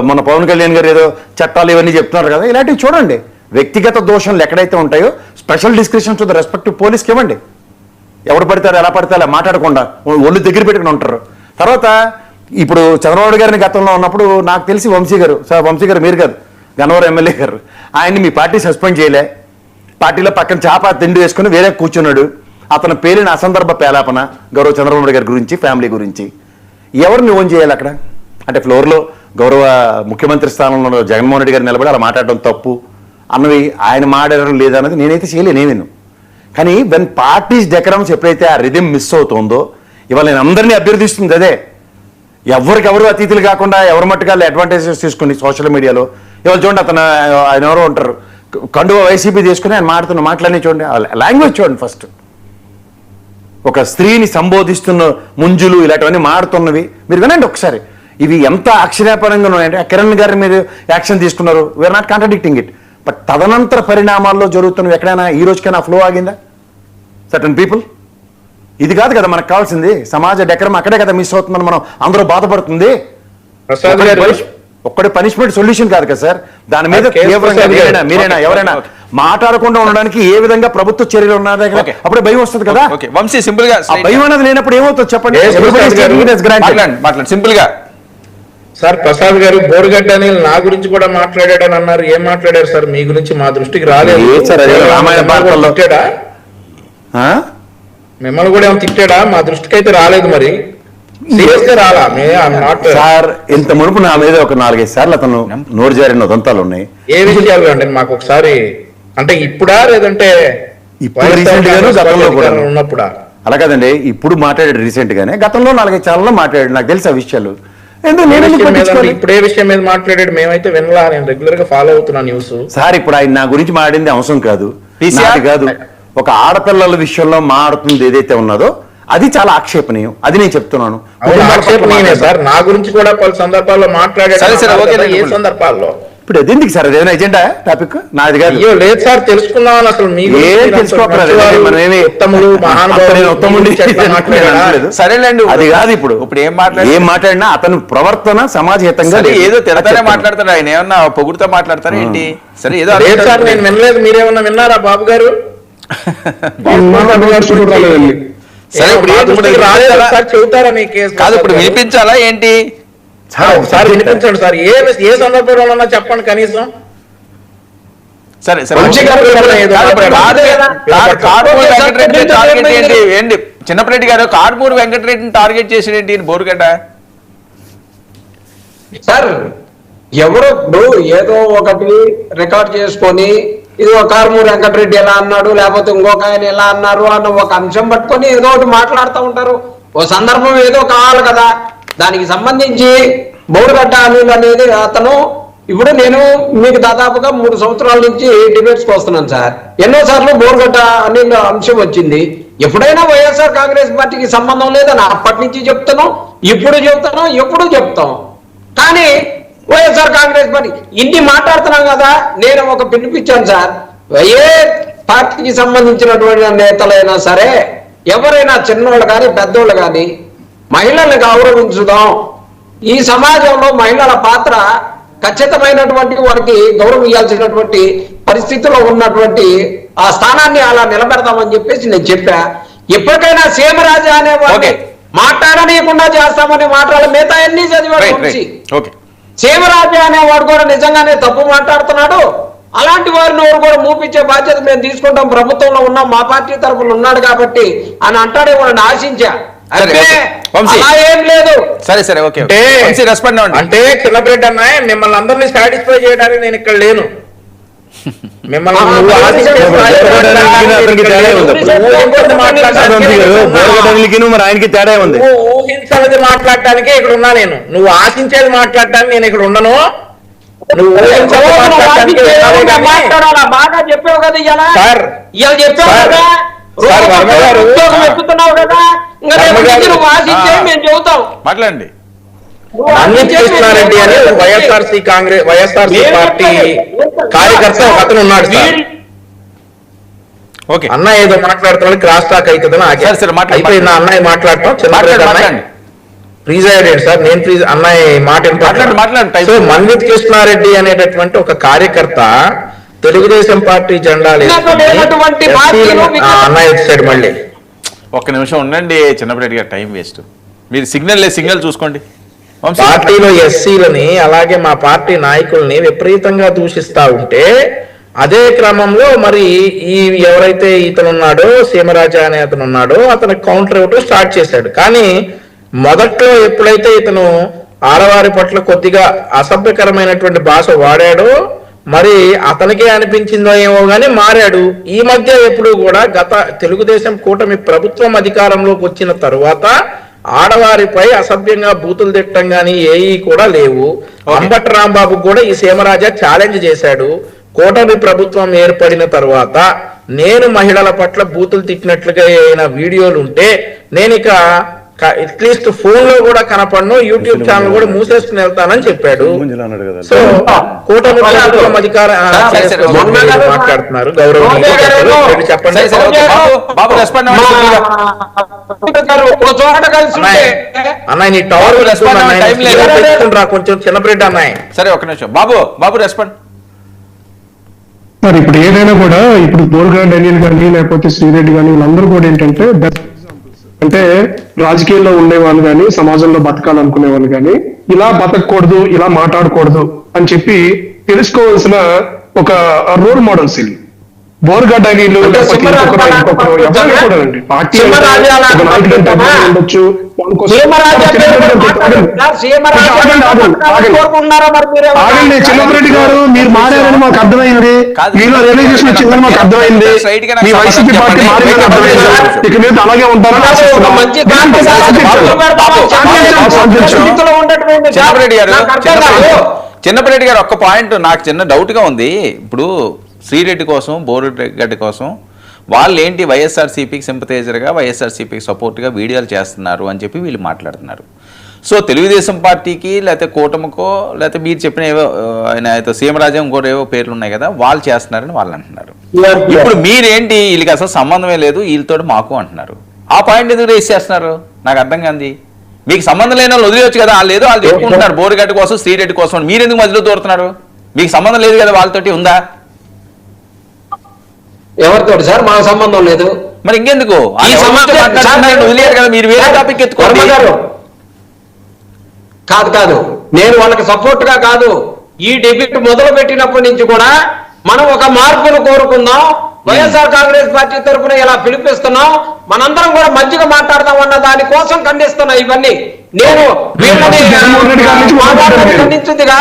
మన పవన్ కళ్యాణ్ గారు ఏదో చట్టాలు ఇవన్నీ చెప్తున్నారు కదా, ఇలాంటివి చూడండి. వ్యక్తిగత దోషాలు ఎక్కడైతే ఉంటాయో special description to the respective పోలీస్కి ఇవ్వండి. ఎవడు పడతారు ఎలా పడతారు అలా మాట్లాడకుండా ఒళ్ళు దగ్గర పెట్టుకుని ఉంటారు. తర్వాత ఇప్పుడు చంద్రబాబు గారిని గతంలో ఉన్నప్పుడు నాకు తెలిసి వంశీ గారు మీరు కాదు, గన్నవరం ఎమ్మెల్యే గారు, ఆయన్ని మీ పార్టీ సస్పెండ్ చేయలే. పార్టీలో పక్కన చాప తిండి వేసుకుని వేరే కూర్చున్నాడు. అతను పేలిన అసందర్భ పేలాపన గౌరవ చంద్రబాబు గారి గురించి, ఫ్యామిలీ గురించి. ఎవరిని ఓన్ చేయాలి అక్కడ? అంటే ఫ్లోర్లో గౌరవ ముఖ్యమంత్రి స్థానంలో జగన్మోహన్ రెడ్డి గారు నిలబడి అలా మాట్లాడడం తప్పు అన్నవి ఆయన మాట్లాడడం లేదన్నది నేనైతే చేయలేను. కానీ వెన్ పార్టీస్ డెకరమ్స్ ఎప్పుడైతే ఆ రిథమ్ మిస్ అవుతుందో, ఇవాళ నేను అందరినీ అభ్యర్థిస్తుంది అదే. ఎవరికెవరు అతిథులు కాకుండా ఎవరి మట్టుగా అడ్వాంటేజెస్ తీసుకుని సోషల్ మీడియాలో ఇవాళ చూడండి, ఆయన ఎవరో ఉంటారు కండువ వైసీపీ తీసుకుని ఆయన మాటలన్నీ చూడండి, లాంగ్వేజ్ చూడండి. ఫస్ట్ ఒక స్త్రీని సంబోధిస్తున్న ముంజులు ఇలాంటివన్నీ మాడుతున్నవి మీరు వినండి ఒకసారి. ఇవి ఎంత అక్షరాపరంగా ఉన్నాయంటే, కిరణ్ గారిని మీరు యాక్షన్ తీసుకున్నారు, we're not contradicting it, but తదనంతర పరిణామాల్లో జరుగుతున్నవి ఎక్కడైనా ఈ రోజుకైనా ఫ్లో ఆగిందా? Certain people. ఇది కాదు కదా మనకు కావాల్సింది. సమాజ డెకరం అక్కడే కదా మిస్ అవుతుందని మనం అందరూ బాధపడుతుంది. ప్రసాద్ గారు ఒక్కడే పనిష్మెంట్ సొల్యూషన్ కాదు కదా సార్. దాని మీద తీవ్రంగా మీరైనా ఎవరైనా మాట్లాడకుండా ఉండడానికి ఏ విధంగా ప్రభుత్వ చర్యలు ఉన్నది అప్పుడే భయం వస్తుంది కదా. వంశీ సింపుల్ గా భయం అనేది లేనప్పుడు ఏమవుతుంది చెప్పండి. మాట్లాడండి సింపుల్ గా. సార్ ప్రసాద్ గారు బోరుగడ్డ అనిల్ నా గురించి కూడా మాట్లాడాడని అన్నారు. ఏం మాట్లాడారు సార్? మీ గురించి మా దృష్టికి రాలేదు. రామాయణ పాత్రలో తిట్టాడా? మిమ్మల్ని కూడా ఏమైనా తిట్టాడా? మా దృష్టికి అయితే రాలేదు. మరి సీరియస్ గా రాలా? సార్ ఇంత మునుపు నా మీద ఒక 4-5 సార్లు అతను నోరు జారిన ఉదంతాలు ఉన్నాయి. ఏ విషయాలు అండి మాకు ఒకసారి, అంటే ఇప్పుడా లేదంటే ఇప్పుడు రీసెంట్ గాను గతంలో కూడా ఉన్నప్పుడా? అలా కదండి, ఇప్పుడు మాట్లాడాడు రీసెంట్ గానే, గతంలో 4-5 ఛానల్లో మాట్లాడాడు. నాకు తెలుసు ఆ విషయాలు. ఇప్పుడే విషయం మీద మాట్లాడాడు, మేమైతే వినలా. నేను రెగ్యులర్ గా ఫాలో అవుతున్నా న్యూస్. సార్ ఇప్పుడు ఆయన నా గురించి మాడింది అవసరం కాదు, కాదు. ఒక ఆడపిల్లల విషయంలో మాడుతుంది ఏదైతే ఉన్నదో అది చాలా ఆక్షేపణీయం. అది నేను చెప్తున్నాను. ఆక్షేపణీయమే సార్. నా గురించి కూడా పలు సందర్భాల్లో మాట్లాడాడు. ఏ సందర్భాల్లో? ఇప్పుడు అదేందుకు సార్ అదేమైనా ఎజెండా టాపిక్ నాది కాదు. అయ్యో లేదు సార్, తెలుసుకుందామని అసలు మీకు ఏం తెలుసుకోకూడదు. మనం ఏమి ఉత్తములు మహానుభావులు. సరేలేండి, అది కాదు. ఇప్పుడు ఏం మాట్లాడినా అతను ప్రవర్తన సమాజహితంగా ఏదో తిడతానే మాట్లాడతారు. ఆయన ఏమన్నా పొగుడుతో మాట్లాడతారా ఏంటి? సరే ఏదో లేదు సార్, నేను వినలేదు. మీరేమన్నా విన్నారా బాబు గారు? సరే ఇప్పుడు చెబుతారా మీ కేసు? కాదు, ఇప్పుడు వినిపించాలా ఏంటి? సార్ వినిపించండి సార్. ఏ సందర్భంలో చెప్పండి కనీసం. సరే సరే ఏంటి చిన్నప్పరెడ్డి గారు కారుమూరి వెంకటరెడ్డిని టార్గెట్ చేసినట్టు బోరుగడ్డ సార్? ఎవరో ఇప్పుడు ఏదో ఒకటి రికార్డ్ చేసుకొని ఇది ఒక కారుమూరి వెంకటరెడ్డి ఎలా అన్నాడు, లేకపోతే ఇంకొక ఆయన ఎలా అన్నారు అన్న ఒక అంశం పట్టుకొని ఏదో ఒకటి మాట్లాడుతూ ఉంటారు. ఓ సందర్భం ఏదో కావాలి కదా. దానికి సంబంధించి బోరుగడ్డ అనిల్ అనేది అతను ఇప్పుడు నేను మీకు దాదాపుగా 3 సంవత్సరాల నుంచి డిబేట్స్కి వస్తున్నాను సార్. ఎన్నోసార్లు బోరుగడ్డ అనిల్ అంశం వచ్చింది. ఎప్పుడైనా వైఎస్ఆర్ కాంగ్రెస్ పార్టీకి సంబంధం లేదని అప్పటి నుంచి చెప్తాను, ఇప్పుడు చెప్తాను, ఎప్పుడు చెప్తాం. కానీ వైఎస్ఆర్ కాంగ్రెస్ పార్టీ ఇన్ని మాట్లాడుతున్నాం కదా. నేను ఒక పిలిపించాను సార్, ఏ పార్టీకి సంబంధించినటువంటి నేతలైనా సరే, ఎవరైనా చిన్నోళ్ళు కానీ పెద్దోళ్ళు కానీ మహిళల్ని గౌరవించుదాం. ఈ సమాజంలో మహిళల పాత్ర ఖచ్చితమైనటువంటి వారికి గౌరవం ఇవ్వాల్సినటువంటి పరిస్థితిలో ఉన్నటువంటి ఆ స్థానాన్ని అలా నిలబెడతామని చెప్పేసి నేను చెప్పా. ఎప్పటికైనా సీమరాజు అనేవాడిని మాట్లాడనీయకుండా చేస్తామని మాట్లాడే మిగతా అన్ని చదివాడు. సీమరాజు అనేవాడు కూడా నిజంగానే తప్పు మాట్లాడుతున్నాడు. అలాంటి వారిని కూడా మూపించే బాధ్యత మేము తీసుకుంటాం. ప్రభుత్వంలో ఉన్నాం, మా పార్టీ తరఫున ఉన్నాడు కాబట్టి అని అంటాడే వాళ్ళని ఆశించా. ఏం లేదు. సరే సరే ఓకే రెస్పాండ్ అంటే చిన్నబ్రెడ్డి అన్న, మిమ్మల్ని అందరినీ సాటిస్ఫై చేయడానికి నేను ఇక్కడ లేను. మిమ్మల్ని ఆయనకి తేడా ఉంది. ఊహించనిది మాట్లాడటానికి ఇక్కడ ఉన్నా నేను. నువ్వు ఆశించేది మాట్లాడటానికి నేను ఇక్కడ ఉండను. నువ్వు బాగా చెప్పావు కదా ఇలా సార్. ఇలా చెప్పావు కదా, ఉద్యోగం ఎక్కుతున్నావు కదా, ఇంకా నువ్వు ఆశించే మేము చెబుతాం. మాట్లాడండి. కృష్ణారెడ్డి అని వైఎస్ఆర్సీ పార్టీ కార్యకర్త ఒక అతను ఉన్నాడు సార్. ఓకే అన్న ఏదో మాట్లాడుతున్నాడు, క్రాస్ టాక్ అవుతుందని అయిపోయింది. అన్నయ్య మాట్లాడటం ప్రీజైడెడ్ సార్. నేను అన్నయ్య మాట సో మన్విత్ కృష్ణారెడ్డి అనేటటువంటి ఒక కార్యకర్త తెలుగుదేశం పార్టీ జెండా అన్నయ్య వచ్చాడు. మళ్ళీ ఒక్క నిమిషం ఉండండి చిన్నప్పరెడ్డి గారు, టైం వేస్ట్. మీరు సిగ్నల్ చూసుకోండి. పార్టీలో ఎస్సీలని అలాగే మా పార్టీ నాయకుల్ని విపరీతంగా దూషిస్తా ఉంటే అదే క్రమంలో మరి ఈ ఎవరైతే ఇతను ఉన్నాడో సీమరాజా అనే అతను ఉన్నాడో అతను కౌంటర్ ఇవ్వడం స్టార్ట్ చేశాడు. కానీ మొదట్లో ఎప్పుడైతే ఇతను ఆడవారి పట్ల కొద్దిగా అసభ్యకరమైనటువంటి భాష వాడాడో మరి అతనికే అనిపించిందో ఏమో గానీ మారాడు. ఈ మధ్య ఎప్పుడు కూడా గత తెలుగుదేశం కూటమి ప్రభుత్వం అధికారంలోకి వచ్చిన తరువాత ఆడవారిపై అసభ్యంగా బూతులు తిట్టం గానీ ఏఈ కూడా లేవు. అంబటి రాంబాబు కూడా ఈ సీమరాజా ఛాలెంజ్ చేశాడు. కూటమి ప్రభుత్వం ఏర్పడిన తరువాత నేను మహిళల పట్ల బూతులు తిట్టినట్లుగా అయిన వీడియోలు ఉంటే నేను ఇక అట్లీస్ట్ ఫోన్ లో కూడా కనపడను, యూట్యూబ్ ఛానల్ కూడా మూసేసుకుని వెళ్తానని చెప్పాడు. సో కూటమి ప్రభుత్వం మాట్లాడుతున్నారు. చెప్పండి. అన్నయ్య నీ టవర్ రా కొంచెం చిన్నబ్రెడ్డి అన్నయ్య. సరే ఒక నిమిషం బాబు రెస్పాండ్. మరి ఇప్పుడు ఏదైనా కూడా ఇప్పుడు బోరుగడ్డ అనిల్ కానీ లేకపోతే శ్రీరెడ్డి కానీ వీళ్ళందరూ కూడా ఏంటంటే అంటే రాజకీయాల్లో ఉండేవాళ్ళు కానీ సమాజంలో బతకాలనుకునే వాళ్ళు కానీ ఇలా బతకూడదు, ఇలా మాట్లాడకూడదు అని చెప్పి తెలుసుకోవాల్సిన ఒక రోల్ మోడల్స్ వీళ్ళు. బోరుగడ్డ అనిల్ ఇంకొకరు పార్టీ ఉండొచ్చు. ఆగండి చిన్నప్పరెడ్డి గారు, మీరు మారారని మాకు అర్థమైంది, మీలో రియలైజేషన్ వచ్చిందని మాకు అర్థమైంది, మీ వైసీపీ పార్టీ మారిందని అర్థమైంది. ఇక మీద అలాగే ఉంటారని చిన్నప్పరెడ్డి గారు ఒక్క పాయింట్ నాకు చిన్న డౌట్ గా ఉంది. ఇప్పుడు శ్రీరెడ్డి కోసం బోరుగడ్డ కోసం వాళ్ళు ఏంటి వైఎస్ఆర్సీపీకి సింపథైజర్గా వైఎస్ఆర్సీపీకి సపోర్ట్గా వీడియోలు చేస్తున్నారు అని చెప్పి వీళ్ళు మాట్లాడుతున్నారు. సో తెలుగుదేశం పార్టీకి లేకపోతే కూటమికో లేకపోతే మీరు చెప్పిన ఏవో ఆయన అయితే సీఎంరాజం ఇంకోటి ఏవో పేర్లు ఉన్నాయి కదా, వాళ్ళు చేస్తున్నారని వాళ్ళు అంటున్నారు. ఇప్పుడు మీరేంటి వీళ్ళకి అసలు సంబంధమే లేదు వీళ్ళతో మాకు అంటున్నారు. ఆ పాయింట్ ఎందుకు రేస్ చేస్తున్నారు నాకు అర్థం కాదు. మీకు సంబంధం లేని వాళ్ళు వదిలేవచ్చు కదా, వాళ్ళు ఏదో వాళ్ళు చెప్పుకుంటున్నారు బోరుగడ్డ కోసం శ్రీరెడ్డి కోసం, మీరెందుకు మధ్యలో దూరుతున్నారు? మీకు సంబంధం లేదు కదా వాళ్ళతోటి, ఉందా? ఎవరితో సార్ మాకు సంబంధం లేదు. మరి ఇంకెందుకు ఈ సంబంధం వదిలేరు కదా, మీరు వేరే టాపిక్ ఎత్తుకోండి. కాదు నేను వాళ్ళకి సపోర్ట్ గా కాదు, ఈ డెబ్యూట్ మొదలు పెట్టినప్పటి నుంచి కూడా మనం ఒక మార్పును కోరుకుందాం. వైఎస్ఆర్ కాంగ్రెస్ పార్టీ తరఫున ఇలా పిలిపిస్తున్నాం, మనందరం కూడా మంచిగా మాట్లాడదాం అన్న దాని కోసం ఖండిస్తున్నా ఇవన్నీ. నేను వీళ్ళని ఖండించింది కాదు.